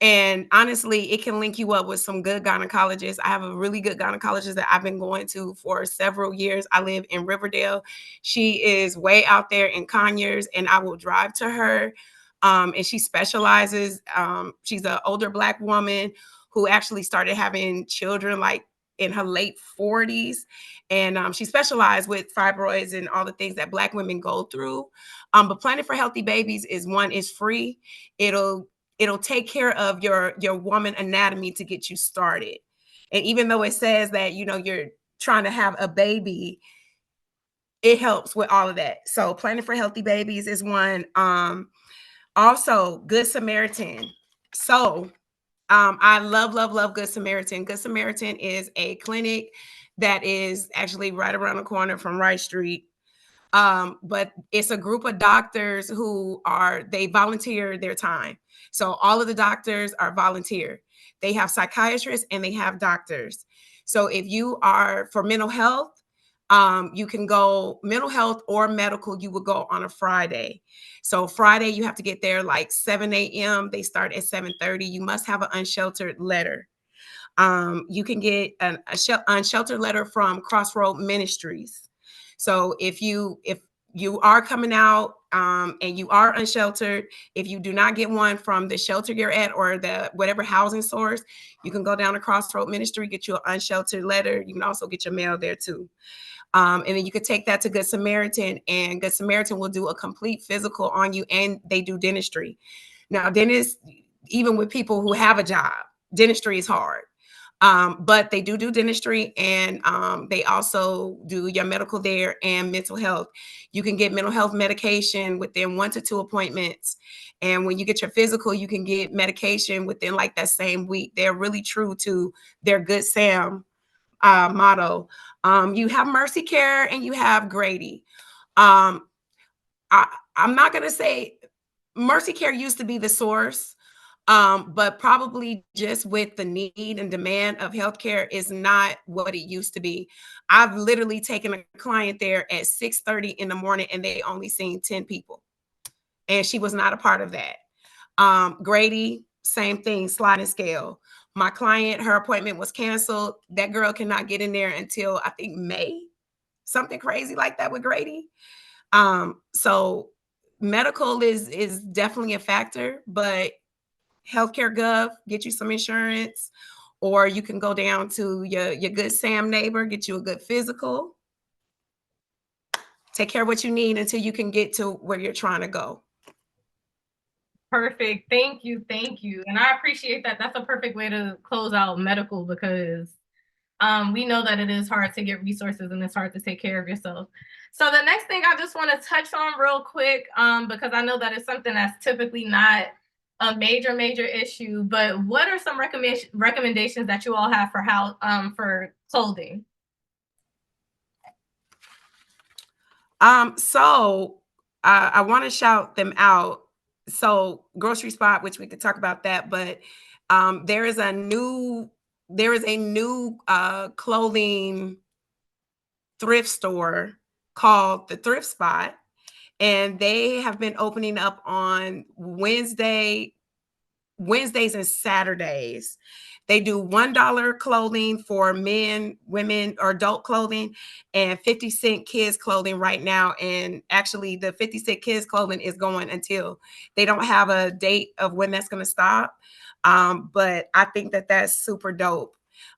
And honestly, it can link you up with some good gynecologists. I have a really good gynecologist that I've been going to for several years. I live in Riverdale. She is way out there in Conyers, and I will drive to her. And she specializes. She's an older Black woman who actually started having children like in her late 40s. And she specialized with fibroids and all the things that Black women go through. But Planning for Healthy Babies is free. It'll take care of your woman anatomy to get you started. And even though it says that, you're trying to have a baby, it helps with all of that. So Planning for Healthy Babies is one. Also, Good Samaritan. So I love Good Samaritan. Good Samaritan is a clinic that is actually right around the corner from Wright Street. But it's a group of doctors they volunteer their time. So all of the doctors are volunteer. They have psychiatrists and they have doctors. So if you are for mental health, you can go mental health or medical, you would go on a Friday. So Friday, you have to get there like 7 a.m. They start at 7:30. You must have an unsheltered letter. You can get an unsheltered letter from Crossroad Ministries. So if you are coming out and you are unsheltered, if you do not get one from the shelter you're at or the whatever housing source, you can go down to Crossroad Ministry, get you an unsheltered letter. You can also get your mail there too. And then you could take that to Good Samaritan, and Good Samaritan will do a complete physical on you, and they do dentistry. Now, dentists, even with people who have a job, dentistry is hard. But they do dentistry, and they also do your medical there and mental health. You can get mental health medication within 1 to 2 appointments. And when you get your physical, you can get medication within like that same week. They're really true to their Good Sam motto. You have Mercy Care and you have Grady. I'm not going to say Mercy Care used to be the source. But probably just with the need and demand of healthcare is not what it used to be. I've literally taken a client there at 6:30 in the morning and they only seen 10 people. And she was not a part of that. Grady, same thing, sliding scale. My client, her appointment was canceled. That girl cannot get in there until I think May, something crazy like that with Grady. So medical is definitely a factor, but healthcare gov, get you some insurance, or you can go down to your good Sam neighbor, get you a good physical. Take care of what you need until you can get to where you're trying to go. Perfect. Thank you. Thank you. And I appreciate that. That's a perfect way to close out medical because we know that it is hard to get resources and it's hard to take care of yourself. So the next thing I just want to touch on real quick, because I know that it's something that's typically not a major issue, but what are some recommendations that you all have for how for clothing? So I want to shout them out. So Grocery Spot, which we could talk about that, but there is a new clothing thrift store called the Thrift Spot, and they have been opening up on Wednesdays and Saturdays. They do $1 clothing for men, women, or adult clothing, and 50-cent kids clothing right now. And actually, the 50-cent kids clothing is going until they don't have a date of when that's going to stop. But I think that that's super dope.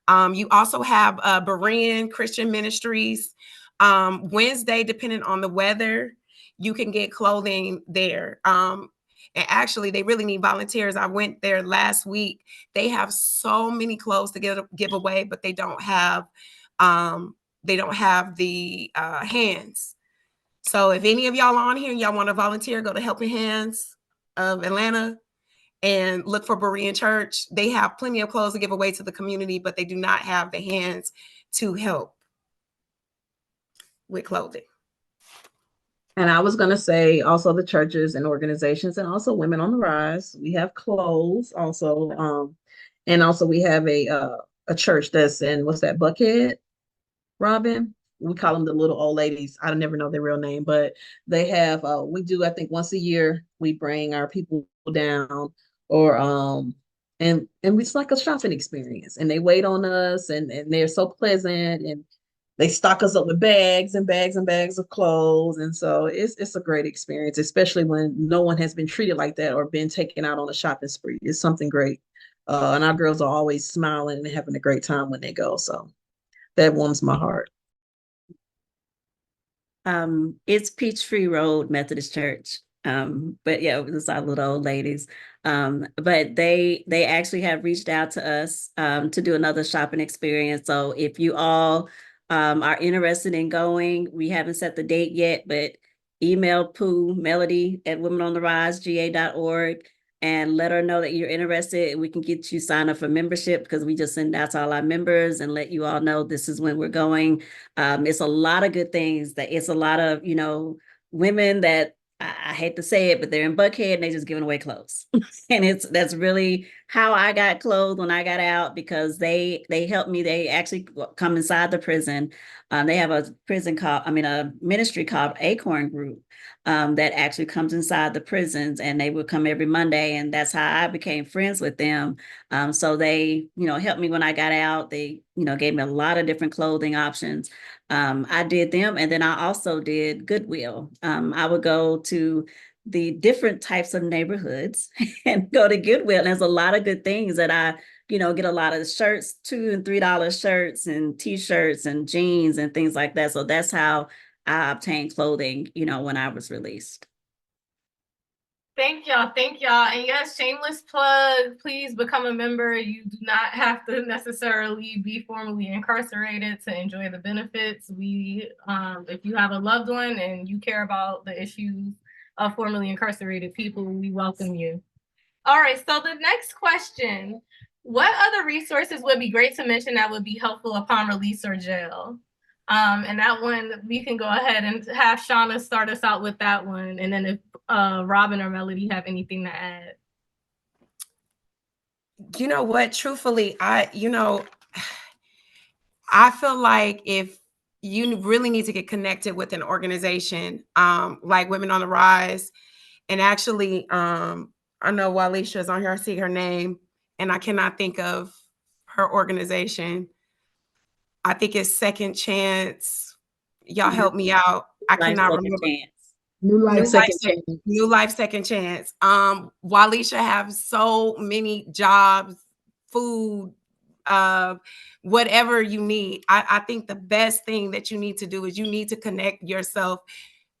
You also have Berean Christian Ministries. Wednesday, depending on the weather, you can get clothing there. And actually, they really need volunteers. I went there last week. They have so many clothes to give away, but they don't have the hands. So if any of y'all on here and y'all want to volunteer, go to Helping Hands of Atlanta and look for Berean Church. They have plenty of clothes to give away to the community, but they do not have the hands to help with clothing. And I was going to say also the churches and organizations and also Women on the Rise. We have clothes also. And also we have a church that's in, what's that, Buckhead, Robyn? We call them the little old ladies. I don't never know their real name, but they have, we do, I think once a year, we bring our people down or, and it's like a shopping experience and they wait on us and they're so pleasant and they stock us up with bags and bags and bags of clothes. And so it's a great experience, especially when no one has been treated like that or been taken out on a shopping spree. It's something great. And our girls are always smiling and having a great time when they go. So that warms my heart. It's Peachtree Road Methodist Church. But yeah, it's our little old ladies. But they actually have reached out to us to do another shopping experience. So if you all are interested in going, we haven't set the date yet, but email Pooh Melody at womenontherisega.org and let her know that you're interested. We can get you signed up for membership because we just send out to all our members and let you all know this is when we're going. It's a lot of good things. That it's a lot of, women that I hate to say it, but they're in Buckhead and they're just giving away clothes. And that's really how I got clothes when I got out because they helped me. They actually come inside the prison. They have a ministry called Acorn Group that actually comes inside the prisons, and they would come every Monday, and that's how I became friends with them. So they, helped me when I got out. They, gave me a lot of different clothing options. I did them, and then I also did Goodwill. I would go to the different types of neighborhoods and go to Goodwill. And there's a lot of good things that I, get a lot of shirts, $2 and $3 shirts and t-shirts and jeans and things like that. So that's how I obtained clothing, when I was released. Thank y'all. And yes, shameless plug, please become a member. You do not have to necessarily be formally incarcerated to enjoy the benefits. If you have a loved one and you care about the issues of formerly incarcerated people, we welcome you. All right, so the next question, what other resources would be great to mention that would be helpful upon release or jail? And that one, we can go ahead and have Shauna start us out with that one. And then if Robyn or Melody have anything to add. You know what? Truthfully, I feel like if you really need to get connected with an organization, like Women on the Rise, and actually, I know Walisha is on here. I see her name, and I cannot think of her organization. I think it's Second Chance. Y'all New help me out. I Life cannot Second remember. Chance. New life, second chance. New Life Second Chance. Walisha have so many jobs, food, uh, whatever you need. I think the best thing that you need to do is you need to connect yourself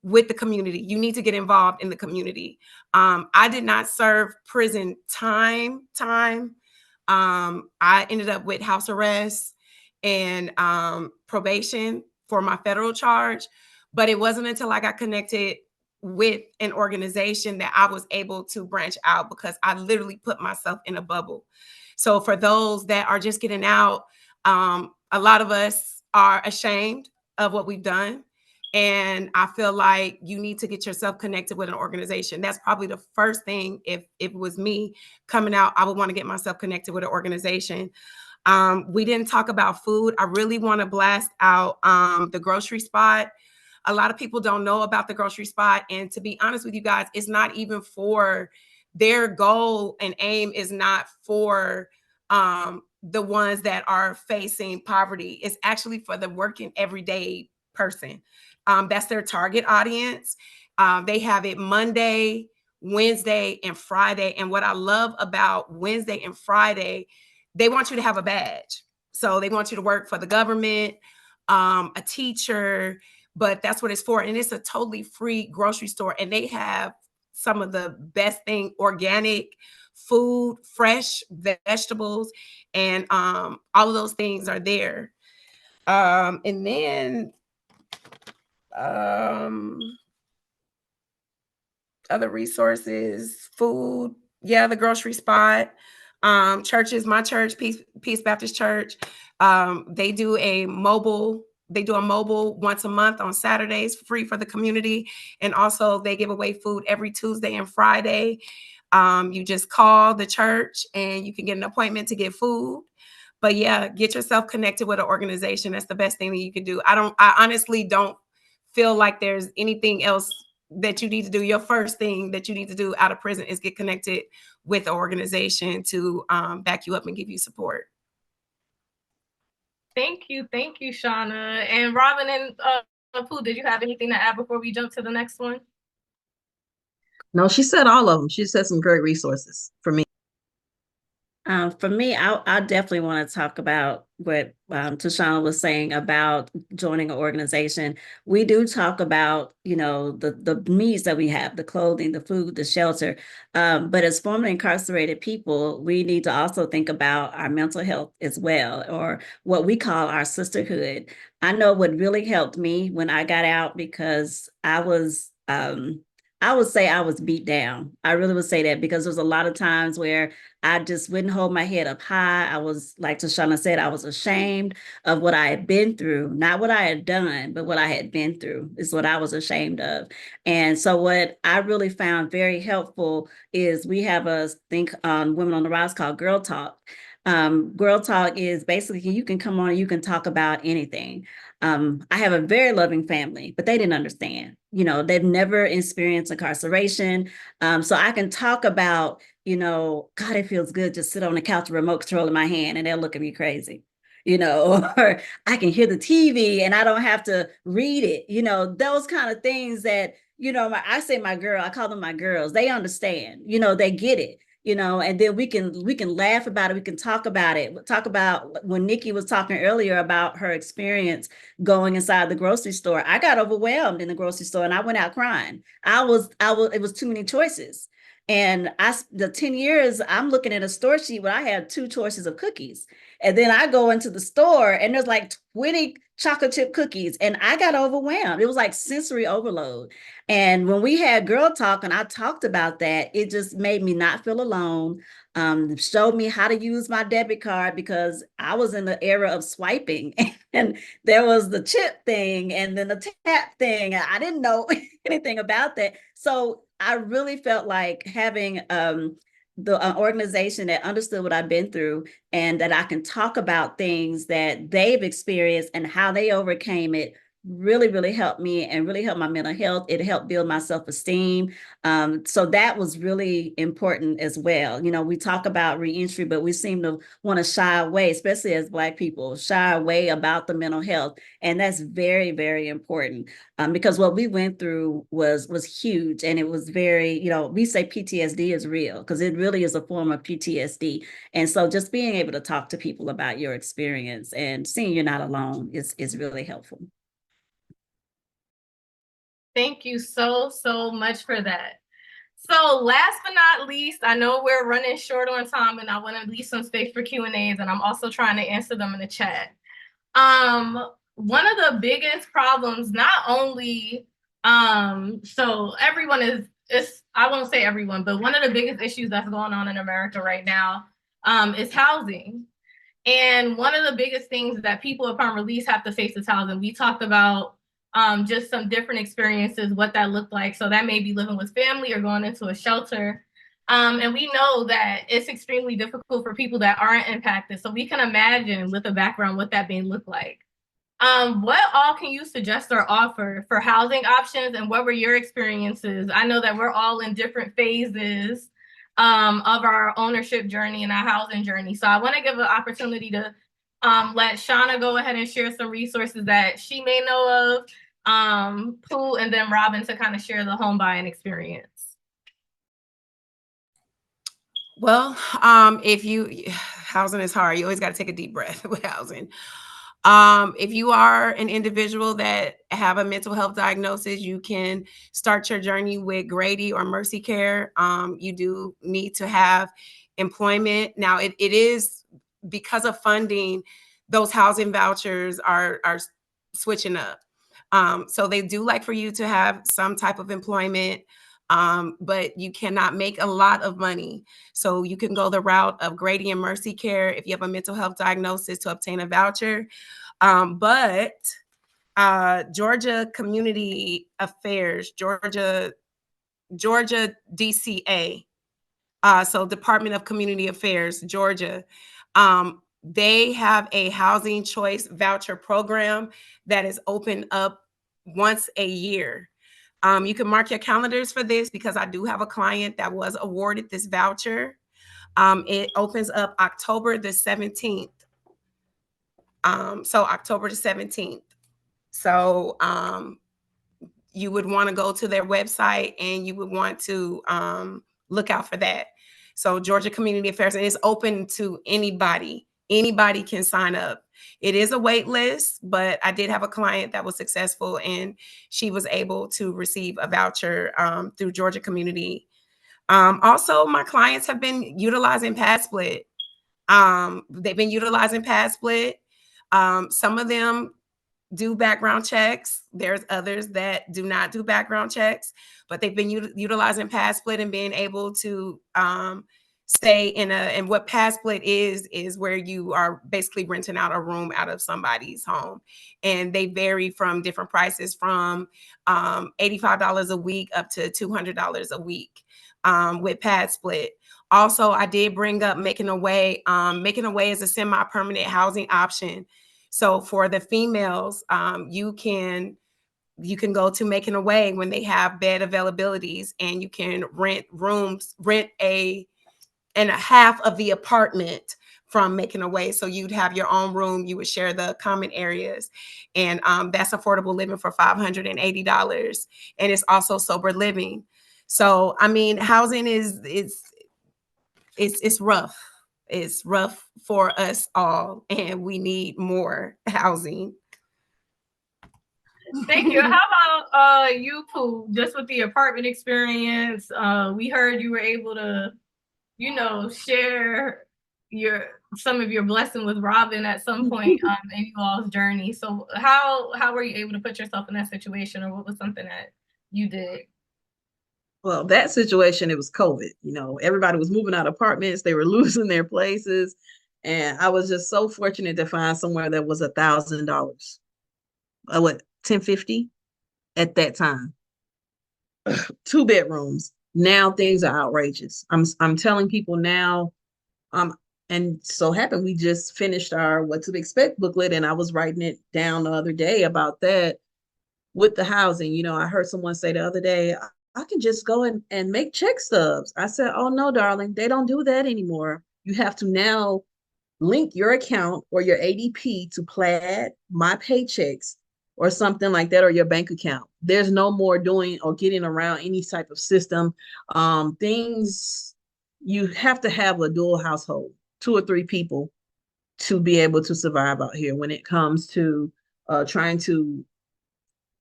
with the community. You need to get involved in the community. I did not serve prison time. I ended up with house arrest and probation for my federal charge. But it wasn't until I got connected with an organization that I was able to branch out, because I literally put myself in a bubble. So for those that are just getting out, a lot of us are ashamed of what we've done. And I feel like you need to get yourself connected with an organization. That's probably the first thing. If it was me coming out, I would want to get myself connected with an organization. We didn't talk about food. I really want to blast out the grocery spot. A lot of people don't know about the grocery spot. And to be honest with you guys, it's not even for their goal and aim is not for the ones that are facing poverty. It's actually for the working everyday person. That's their target audience. They have it Monday, Wednesday, and Friday. And what I love about Wednesday and Friday, they want you to have a badge. So they want you to work for the government, a teacher, but that's what it's for. And it's a totally free grocery store. And they have some of the best thing, organic food, fresh vegetables, and all of those things are there. And then other resources, food, yeah, the grocery spot, churches, my church, Peace Baptist Church, they do a mobile once a month on Saturdays, free for the community. And also they give away food every Tuesday and Friday. You just call the church and you can get an appointment to get food. But yeah, get yourself connected with an organization. That's the best thing that you can do. I honestly don't feel like there's anything else that you need to do. Your first thing that you need to do out of prison is get connected with an organization to back you up and give you support. Thank you, Shauna. And Robyn and Pooh, did you have anything to add before we jump to the next one? No, she said all of them. She said some great resources for me. For me, I definitely want to talk about what Tishanna was saying about joining an organization. We do talk about, the needs that we have, the clothing, the food, the shelter. But as formerly incarcerated people, we need to also think about our mental health as well, or what we call our sisterhood. I know what really helped me when I got out, because I would say I was beat down. I really would say that, because there's a lot of times where I just wouldn't hold my head up high. I was, like Tishanna said, I was ashamed of what I had been through, not what I had done, but what I had been through is what I was ashamed of. And so what I really found very helpful is we have a thing on Women on the Rise called Girl Talk. Girl Talk is basically, you can come on and you can talk about anything. I have a very loving family, but they didn't understand. They've never experienced incarceration. So I can talk about, God, it feels good to sit on the couch with a remote control in my hand, and they'll look at me crazy. Or I can hear the TV and I don't have to read it. Those kind of things that, I say my girl, I call them my girls. They understand, they get it. And then we can laugh about it. We can talk about it. Talk about when Nikki was talking earlier about her experience going inside the grocery store. I got overwhelmed in the grocery store and I went out crying. It was too many choices. And the 10 years, I'm looking at a store sheet where I had 2 choices of cookies. And then I go into the store and there's like 20 chocolate chip cookies, and I got overwhelmed. It was like sensory overload. And when we had Girl Talk and I talked about that, it just made me not feel alone. Showed me how to use my debit card, because I was in the era of swiping and there was the chip thing and then the tap thing. I didn't know anything about that. So I really felt like having the organization that understood what I've been through, and that I can talk about things that they've experienced and how they overcame it, really, really helped me and really helped my mental health. It helped build my self-esteem. So that was really important as well. You know, we talk about reentry, but we seem to want to shy away, especially as Black people, shy away about the mental health. And that's very, very important, because what we went through was huge. And it was very, you know, we say PTSD is real because it really is a form of PTSD. And so just being able to talk to people about your experience and seeing you're not alone is really helpful. Thank you so much for that. So last but not least, I know we're running short on time and I want to leave some space for Q&As, and I'm also trying to answer them in the chat. One of the biggest problems, not only, so everyone I won't say everyone, but one of the biggest issues that's going on in America right now is housing. And one of the biggest things that people upon release have to face is housing. We talked about just some different experiences, what that looked like. So that may be living with family or going into a shelter. And we know that it's extremely difficult for people that aren't impacted. So we can imagine with a background what that may look like. What all can you suggest or offer for housing options, and what were your experiences? I know that we're all in different phases of our ownership journey and our housing journey. So I want to give an opportunity to let Shauna go ahead and share some resources that she may know of, Pooh, and then Robyn to kind of share the home buying experience. Well, housing is hard. You always got to take a deep breath with housing. If you are an individual that have a mental health diagnosis, you can start your journey with Grady or Mercy Care. You do need to have employment. Now, it is because of funding, those housing vouchers are switching up. So they do like for you to have some type of employment, but you cannot make a lot of money. So you can go the route of Grady and Mercy Care if you have a mental health diagnosis to obtain a voucher. But Georgia Community Affairs, Georgia DCA, so Department of Community Affairs, Georgia, they have a housing choice voucher program that is open up once a year. You can mark your calendars for this because I do have a client that was awarded this voucher. It opens up October the 17th. So October the 17th. So you would want to go to their website and you would want to look out for that. So Georgia Community Affairs, and it's open to anybody. Anybody can sign up. It is a wait list, but I did have a client that was successful and she was able to receive a voucher through Georgia Community. Also, my clients have been utilizing PadSplit. They've been utilizing PadSplit. Some of them do background checks. There's others that do not do background checks, but they've been utilizing PadSplit and being able to stay in and what PadSplit is where you are basically renting out a room out of somebody's home. And they vary from different prices from $85 a week up to $200 a week with PadSplit. Also, I did bring up Making a Way. Making a Way is a semi-permanent housing option. So for the females, you can go to Making a Way when they have bed availabilities, and you can rent a half of the apartment from Making a Way. So you'd have your own room, you would share the common areas, and that's affordable living for $580, and it's also sober living. So I mean, housing it's rough. It's rough for us all, and we need more housing. Thank you. How about you, Pooh? Just with the apartment experience, we heard you were able to, share some of your blessing with Robyn at some point in you all's journey. So how were you able to put yourself in that situation, or what was something that you did? Well, that situation, it was COVID. Everybody was moving out of apartments. They were losing their places. And I was just so fortunate to find somewhere that was $1,000. $1,050 at that time. 2 bedrooms. Now things are outrageous. I'm telling people now, and so happened we just finished our What to Expect booklet, and I was writing it down the other day about that with the housing. You know, I heard someone say the other day, I can just go and make check stubs. I said, oh no, darling, they don't do that anymore. You have to now link your account or your ADP to Plaid, My Paychecks, or something like that, or your bank account. There's no more doing or getting around any type of system. Things, you have to have a dual household, 2 or 3 people, to be able to survive out here when it comes to trying to,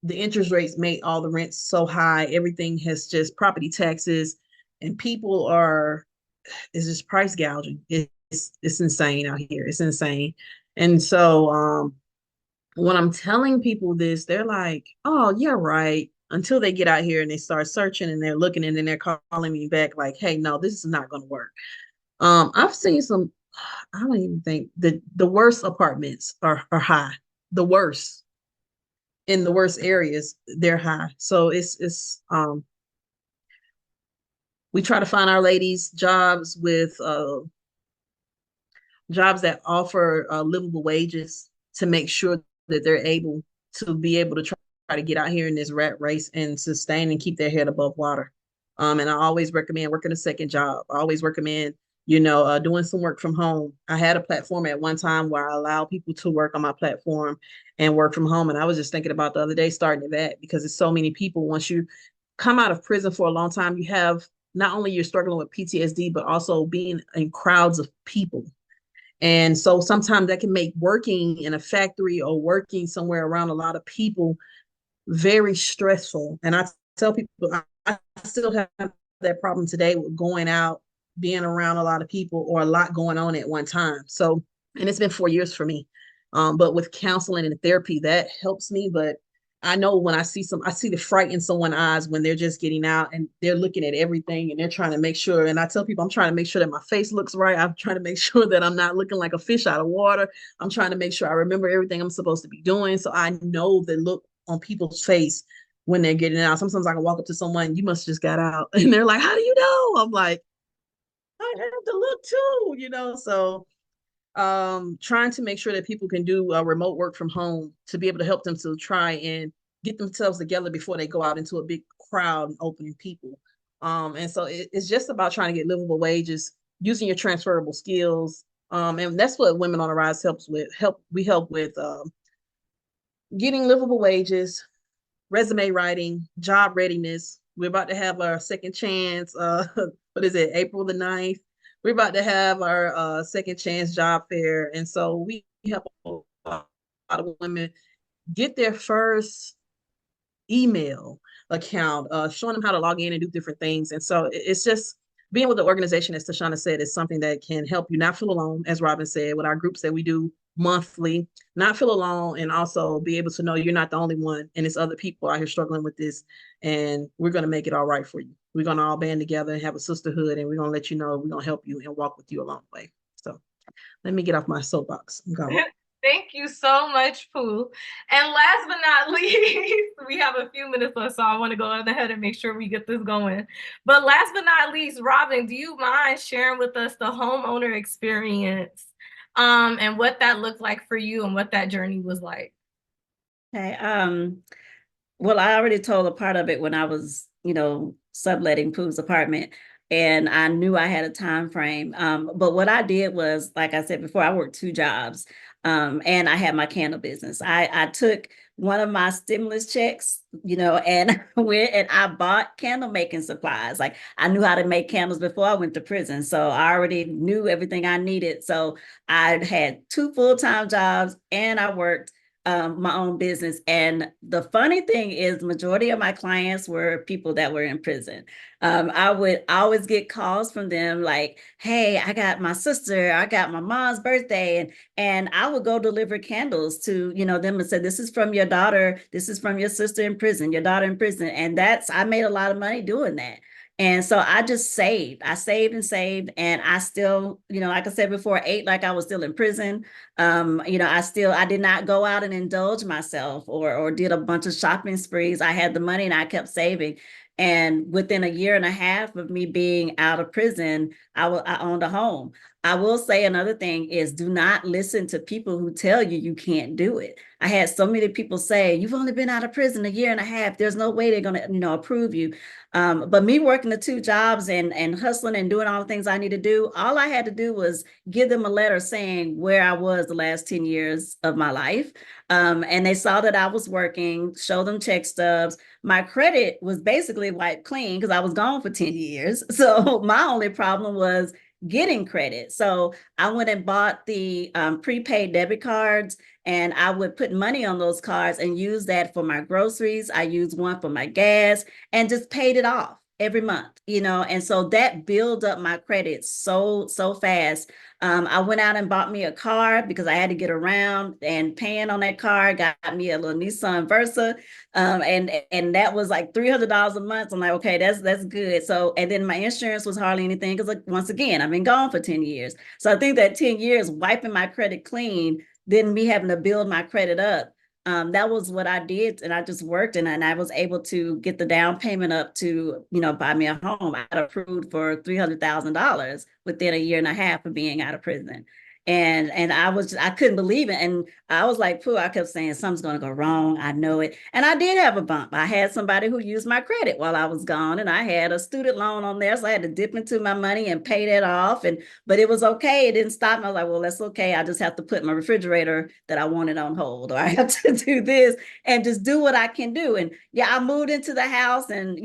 the interest rates made all the rents so high. Everything has just property taxes, and people are, it's just price gouging. It's insane out here. It's insane. And so when I'm telling people this, they're like, "Oh, you're right." Until they get out here and they start searching and they're looking, and then they're calling me back like, "Hey, no, this is not going to work." I've seen some. I don't even think the worst apartments are high. The worst, in the worst areas, they're high. So it's we try to find our ladies jobs with jobs that offer livable wages, to make sure that they're able to be able to try to get out here in this rat race and sustain and keep their head above water. And I always recommend working a second job. I always recommend, doing some work from home. I had a platform at one time where I allowed people to work on my platform and work from home. And I was just thinking about the other day starting that, because it's so many people. Once you come out of prison for a long time, you have, not only you're struggling with PTSD, but also being in crowds of people. And so sometimes that can make working in a factory or working somewhere around a lot of people very stressful. And I tell people, I still have that problem today with going out, being around a lot of people, or a lot going on at one time. So, and it's been 4 years for me. But with counseling and therapy, that helps me. But I know when I see the fright in someone's eyes when they're just getting out and they're looking at everything and they're trying to make sure. And I tell people, I'm trying to make sure that my face looks right. I'm trying to make sure that I'm not looking like a fish out of water. I'm trying to make sure I remember everything I'm supposed to be doing. So I know the look on people's face when they're getting out. Sometimes I can walk up to someone, you must just got out. And they're like, how do you know? I'm like, I have to look too. So trying to make sure that people can do remote work from home, to be able to help them to try and get themselves together before they go out into a big crowd and opening people. And so it's just about trying to get livable wages, using your transferable skills. And that's what Women on the Rise helps with. We help with getting livable wages, resume writing, job readiness. We're about to have our second chance. What is it, April the 9th? We're about to have our second chance job fair. And so we help a lot of women get their first email account, showing them how to log in and do different things. And so it's just being with the organization, as Tishanna said, is something that can help you not feel alone, as Robyn said, with our groups that we do monthly, not feel alone, and also be able to know you're not the only one, and it's other people out here struggling with this, and we're going to make it all right for you. We're going to all band together and have a sisterhood, and we're going to let you know, we're going to help you and walk with you along the way. So let me get off my soapbox. I'm going. Thank you so much, Pooh. And last but not least, we have a few minutes left, so I want to go ahead and make sure we get this going. But last but not least, Robyn, do you mind sharing with us the homeowner experience, and what that looked like for you and what that journey was like? Okay. Well, I already told a part of it when I was, subletting Pooh's apartment, and I knew I had a time frame. But what I did was, like I said before, I worked 2 jobs, and I had my candle business. I took one of my stimulus checks, and went and I bought candle making supplies. Like, I knew how to make candles before I went to prison, so I already knew everything I needed. So I had 2 full-time jobs, and I worked my own business. And the funny thing is, majority of my clients were people that were in prison. I would always get calls from them like, hey, I got my sister, I got my mom's birthday, and I would go deliver candles to, them, and say, this is from your daughter, this is from your sister in prison, your daughter in prison. And I made a lot of money doing that. And so I just saved. I saved and saved. And I still, like I said before, ate like I was still in prison. I did not go out and indulge myself or did a bunch of shopping sprees. I had the money and I kept saving. And within a year and a half of me being out of prison, I owned a home. I will say another thing is do not listen to people who tell you you can't do it. I had so many people say, you've only been out of prison a year and a half. There's no way they're going to, approve you. But me working the 2 jobs and hustling and doing all the things I need to do, all I had to do was give them a letter saying where I was the last 10 years of my life. And they saw that I was working, show them check stubs. My credit was basically wiped clean because I was gone for 10 years. So my only problem was getting credit. So I went and bought the prepaid debit cards, and I would put money on those cards and use that for my groceries. I used one for my gas and just paid it off every month, and so that built up my credit so fast. I went out and bought me a car because I had to get around, and paying on that car got me a little Nissan Versa. And that was like $300 a month. I'm like, okay, that's good. So, and then my insurance was hardly anything because, like, once again, I've been gone for 10 years. So I think that 10 years wiping my credit clean, then me having to build my credit up. That was what I did, and I just worked, and I was able to get the down payment up to, buy me a home. I got approved for $300,000 within a year and a half of being out of prison. And I couldn't believe it. And I was like, pooh, I kept saying something's going to go wrong. I know it. And I did have a bump. I had somebody who used my credit while I was gone, and I had a student loan on there. So I had to dip into my money and pay that off. But it was okay. It didn't stop me. I was like, well, that's okay. I just have to put my refrigerator that I wanted on hold, or I have to do this and just do what I can do. And yeah, I moved into the house, and,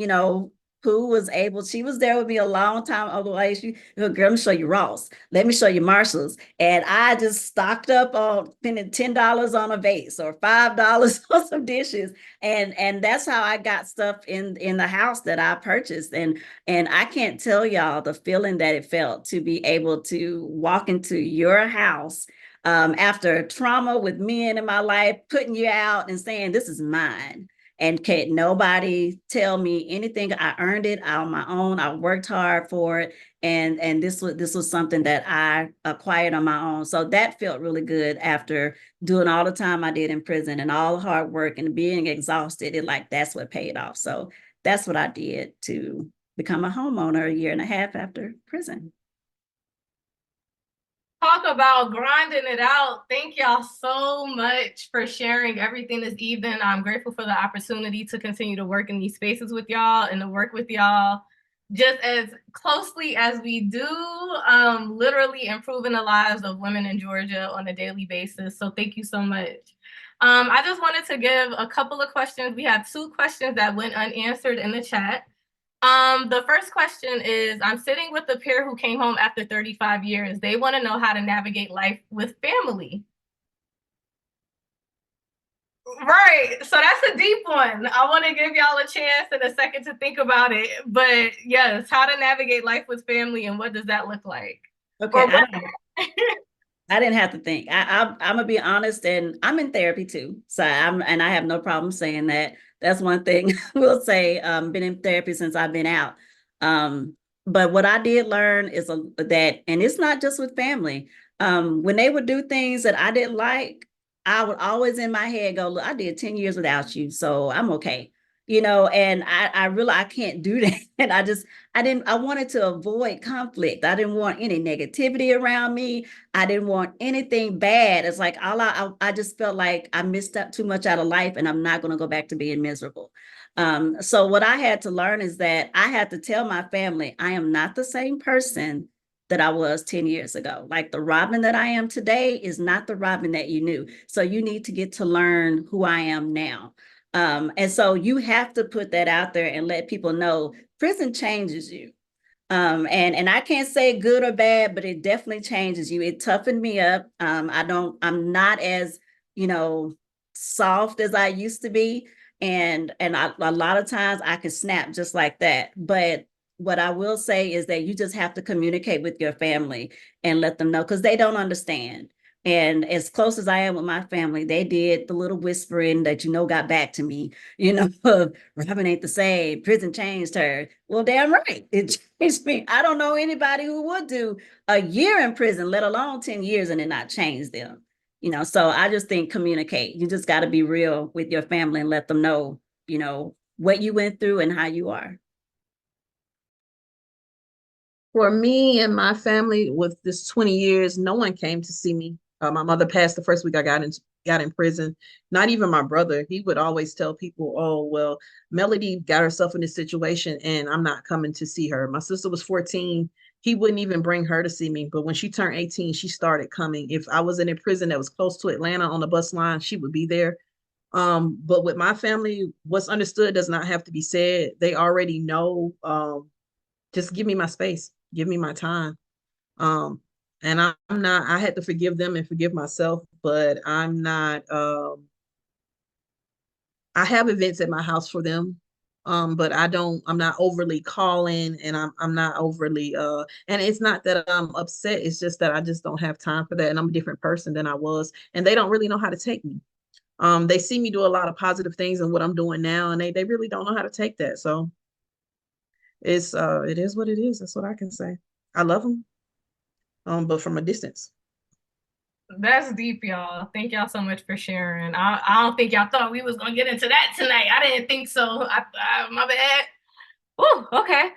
she was there with me a long time. Otherwise, girl, let me show you Ross. Let me show you Marshall's. And I just stocked up on spending $10 on a vase or $5 on some dishes. And that's how I got stuff in the house that I purchased. And I can't tell y'all the feeling that it felt to be able to walk into your house after trauma with men in my life, putting you out and saying, this is mine. And can't nobody tell me anything. I earned it on my own. I worked hard for it. And this was something that I acquired on my own. So that felt really good after doing all the time I did in prison and all the hard work and being exhausted. That's what paid off. So that's what I did to become a homeowner a year and a half after prison. Talk about grinding it out. Thank y'all so much for sharing everything this evening. I'm grateful for the opportunity to continue to work in these spaces with y'all and to work with y'all just as closely as we do, literally improving the lives of women in Georgia on a daily basis. So thank you so much. I just wanted to give a couple of questions. We have 2 questions that went unanswered in the chat. The first question is, I'm sitting with a peer who came home after 35 years. They want to know how to navigate life with family. Right. So that's a deep one. I want to give y'all a chance in a second to think about it. But yes, how to navigate life with family and what does that look like? Okay. I didn't have to think. I'm gonna be honest, and I'm in therapy too. So I have no problem saying that. That's one thing I will say. Been in therapy since I've been out. But what I did learn is that, and it's not just with family. When they would do things that I didn't like, I would always in my head go, look, I did 10 years without you, so I'm okay. And I realized I can't do that. And I wanted to avoid conflict. I didn't want any negativity around me. I didn't want anything bad. It's like I just felt like I missed out too much out of life, and I'm not going to go back to being miserable. So what I had to learn is that I had to tell my family, I am not the same person that I was 10 years ago. Like the Robyn that I am today is not the Robyn that you knew. So you need to get to learn who I am now. And so you have to put that out there and let people know prison changes you. And I can't say good or bad, but it definitely changes you. It toughened me up. I'm not as, soft as I used to be. And a lot of times I can snap just like that. But what I will say is that you just have to communicate with your family and let them know, because they don't understand. And as close as I am with my family, they did the little whispering that, got back to me, Robyn ain't the same, prison changed her. Well, damn right, it changed me. I don't know anybody who would do a year in prison, let alone 10 years, and it not change them. You know, so I just think communicate. You just got to be real with your family and let them know, you know, what you went through and how you are. For me and my family, with this 20 years, no one came to see me. My mother passed the first week I got in prison. Not even my brother. He would always tell people, "Oh, well, Melody got herself in this situation, and I'm not coming to see her." My sister was 14. He wouldn't even bring her to see me. But when she turned 18, she started coming. If I was in a prison that was close to Atlanta on the bus line, she would be there. But with my family, what's understood does not have to be said. They already know. Just give me my space, give me my time. And I'm not, I had to forgive them and forgive myself, but I'm not, I have events at my house for them. But I'm not overly calling, and I'm not overly, and it's not that I'm upset. It's just that I just don't have time for that. And I'm a different person than I was, and they don't really know how to take me. They see me do a lot of positive things in what I'm doing now, and they really don't know how to take that. So it is what it is. That's what I can say. I love them, but from a distance. That's deep, y'all. Thank y'all so much for sharing. I don't think y'all thought we was gonna get into that tonight. I didn't think so. My bad. Oh, okay.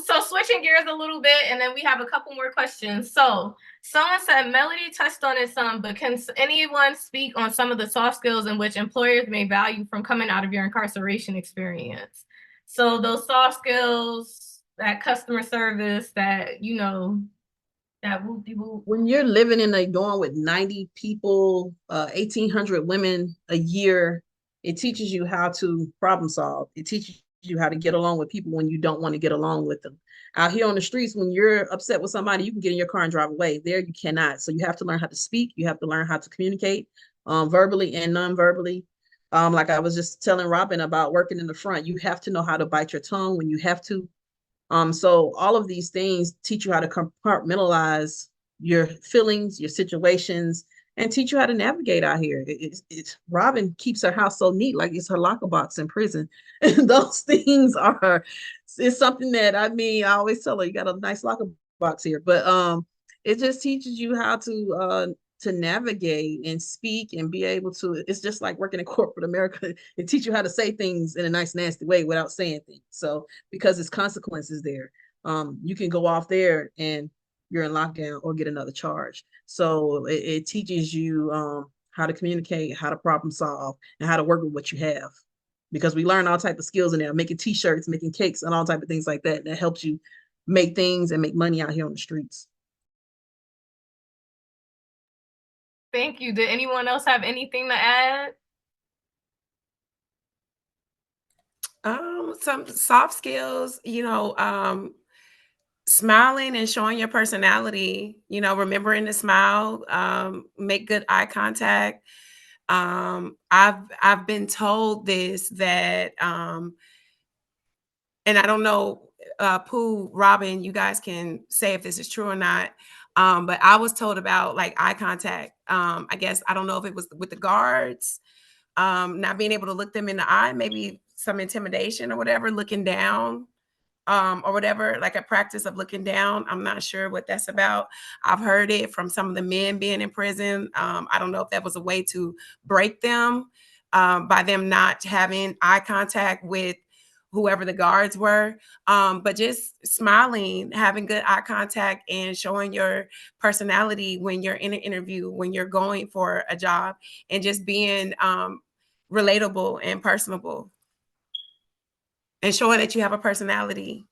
So switching gears a little bit, and then we have a couple more questions. So someone said Melody touched on it some, but can anyone speak on some of the soft skills in which employers may value from coming out of your incarceration experience? So those soft skills, that customer service, that that whoop-de-whoop. When you're living in a dorm with 90 people, 1,800 women a year, it teaches you how to problem solve. It teaches you how to get along with people when you don't want to get along with them. Out here on the streets, when you're upset with somebody, you can get in your car and drive away. There, you cannot. So you have to learn how to speak. You have to learn how to communicate, verbally and non-verbally. Like I was just telling Robyn about working in the front, you have to know how to bite your tongue when you have to. So all of these things teach you how to compartmentalize your feelings, your situations, and teach you how to navigate out here. Robyn keeps her house so neat, like it's her locker box in prison. And those things are, it's something that, I mean, I always tell her, you got a nice locker box here, but it just teaches you how to navigate and speak and be able to, it's just like working in corporate America. It teaches you how to say things in a nice, nasty way without saying things. So because it's consequences there, you can go off there and you're in lockdown or get another charge. So it teaches you how to communicate, how to problem solve, and how to work with what you have. Because we learn all type of skills in there, making t-shirts, making cakes, and all type of things like that. That helps you make things and make money out here on the streets. Thank you. Did anyone else have anything to add? Some soft skills, smiling and showing your personality, remembering to smile, make good eye contact. I've been told this that, and I don't know, Pooh, Robyn, you guys can say if this is true or not. But I was told about like eye contact. I guess I don't know if it was with the guards, not being able to look them in the eye, maybe some intimidation or whatever, looking down, or whatever, like a practice of looking down. I'm not sure what that's about. I've heard it from some of the men being in prison. I don't know if that was a way to break them, by them not having eye contact with whoever the guards were. But just smiling, having good eye contact, and showing your personality when you're in an interview, when you're going for a job, and just being relatable and personable, and showing that you have a personality.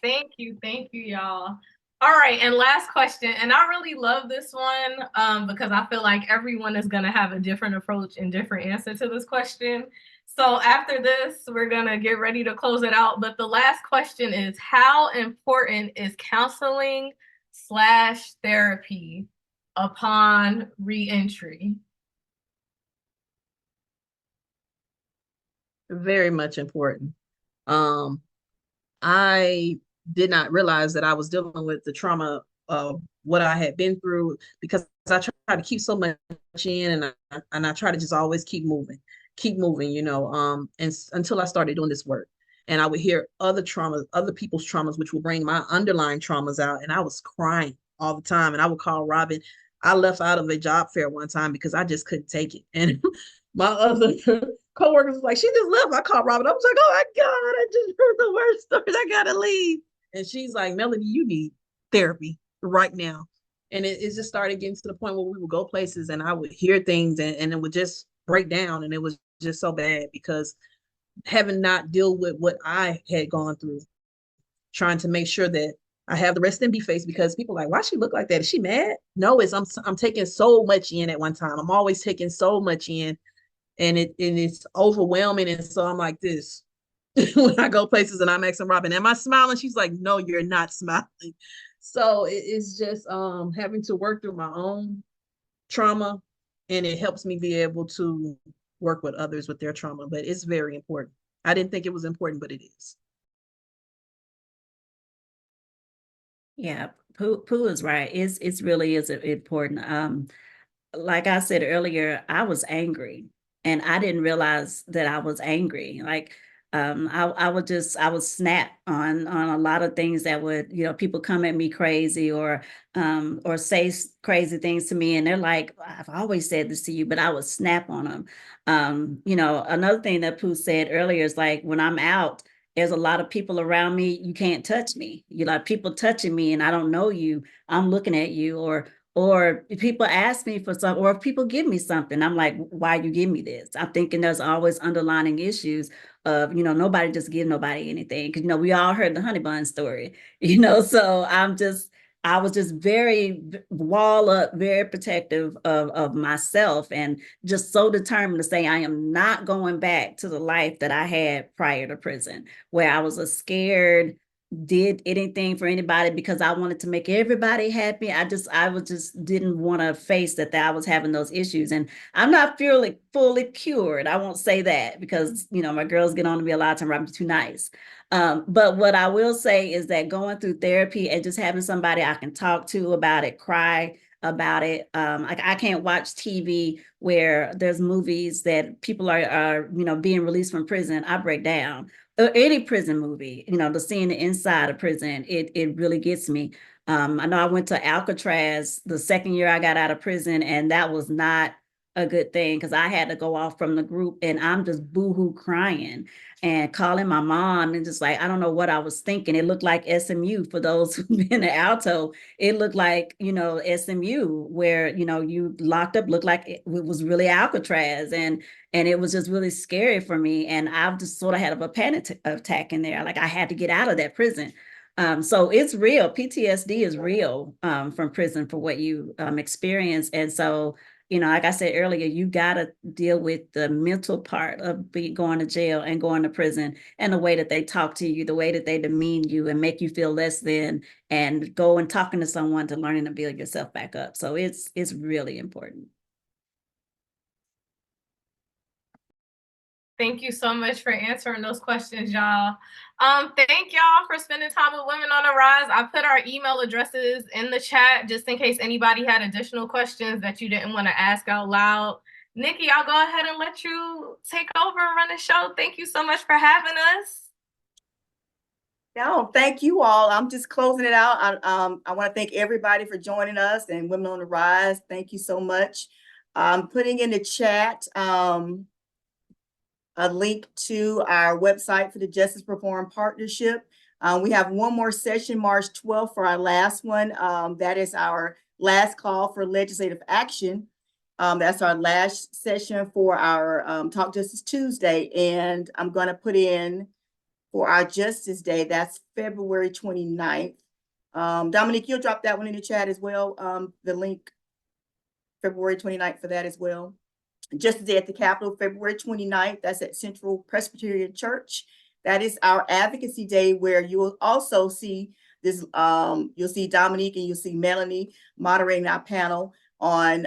Thank you, y'all. All right, and last question, and I really love this one because I feel like everyone is gonna have a different approach and different answer to this question. So after this, we're gonna get ready to close it out. But the last question is, how important is counseling/therapy upon reentry? Very much important. I did not realize that I was dealing with the trauma of what I had been through, because I try to keep so much in, and I try to just always keep moving, and until I started doing this work. And I would hear other traumas, other people's traumas, which would bring my underlying traumas out. And I was crying all the time. And I would call Robyn. I left out of a job fair one time because I just couldn't take it. And my other coworkers was like, she just left. I called Robyn. I was like, oh my God, I just heard the worst stories. I gotta leave. And she's like, Melody, you need therapy right now. And it just started getting to the point where we would go places and I would hear things and it would just break down. And it was just so bad because having not dealt with what I had gone through, trying to make sure that I have the rest in be face, because people are like, why she look like that? Is she mad? No, I'm taking so much in at one time. I'm always taking so much in, and it's overwhelming. And so I'm like this when I go places and I'm asking Robyn, am I smiling? She's like, no, you're not smiling. So it's just having to work through my own trauma, and it helps me be able to work with others with their trauma. But it's very important. I didn't think it was important, but it is. Yeah, Pooh is right. It's really is important. Like I said earlier, I was angry and I didn't realize that I was angry. Like I would snap on a lot of things that would, people come at me crazy or say crazy things to me, and they're like, I've always said this to you, but I would snap on them. Another thing that Pooh said earlier is like when I'm out, there's a lot of people around me, you can't touch me. You like people touching me and I don't know you, I'm looking at you, or if people ask me for something, or if people give me something, I'm like, why you give me this? I'm thinking there's always underlining issues of, nobody just give nobody anything. Cause we all heard the honey bun story, so I was just very wall up, very protective of myself, and just so determined to say, I am not going back to the life that I had prior to prison, where I was a scared, did anything for anybody because I wanted to make everybody happy. I just didn't want to face that I was having those issues. And I'm not fully cured. I won't say that because, my girls get on to me a lot of times, I'm too nice. But what I will say is that going through therapy and just having somebody I can talk to about it, cry about it. I can't watch TV where there's movies that people are being released from prison. I break down. Any prison movie, the seeing the inside of prison, it really gets me. I know I went to Alcatraz the second year I got out of prison, and that was not a good thing because I had to go off from the group and I'm just boohoo crying and calling my mom and just like, I don't know what I was thinking. It looked like SMU for those who've been to Alto. It looked like, SMU where, you locked up, looked like it was really Alcatraz. And it was just really scary for me. And I've just sort of had a panic attack in there. Like I had to get out of that prison. So it's real. PTSD is real from prison for what you experience. And so, like I said earlier, you got to deal with the mental part of going to jail and going to prison, and the way that they talk to you, the way that they demean you and make you feel less than, and go and talking to someone to learning to build yourself back up. So it's really important. Thank you so much for answering those questions, y'all. Thank y'all for spending time with Women on the Rise. I put our email addresses in the chat just in case anybody had additional questions that you didn't want to ask out loud. Nikki, I'll go ahead and let you take over and run the show. Thank you so much for having us. No, thank you all. I'm just closing it out. I want to thank everybody for joining us and Women on the Rise. Thank you so much. I'm putting in the chat a link to our website for the Justice Reform Partnership. We have one more session, March 12th, for our last one. That is our last call for legislative action. That's our last session for our Talk Justice Tuesday. And I'm going to put in for our Justice Day, that's February 29th. Dominique, you'll drop that one in the chat as well. The link, February 29th for that as well. Justice Day at the Capitol, February 29th. That's at Central Presbyterian Church. That is our Advocacy Day, where you will also see this. You'll see Dominique and you'll see Melanie moderating our panel on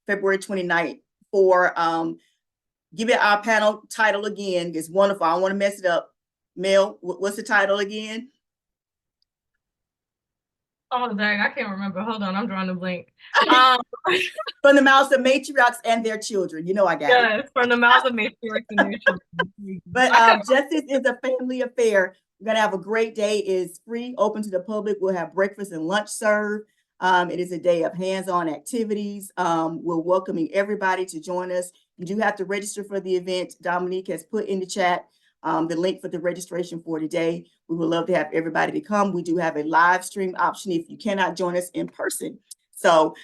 February 29th for give it our panel title again. It's wonderful. I don't want to mess it up. Mel, what's the title again? Oh, dang, I can't remember. Hold on, I'm drawing a blank. From the mouths of matriarchs and their children. You know I got it. Yes, from the mouths of matriarchs and their children. But justice is a family affair. We're going to have a great day. It's free, open to the public. We'll have breakfast and lunch served. It is a day of hands-on activities. We're welcoming everybody to join us. You do have to register for the event. Dominique has put in the chat the link for the registration for today. We would love to have everybody to come. We do have a live stream option if you cannot join us in person. So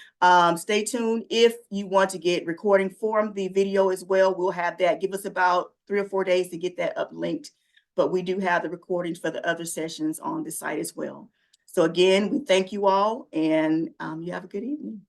stay tuned. If you want to get recording for the video as well, we'll have that. Give us about 3 or 4 days to get that uplinked. But we do have the recordings for the other sessions on the site as well. So again, we thank you all, and you have a good evening.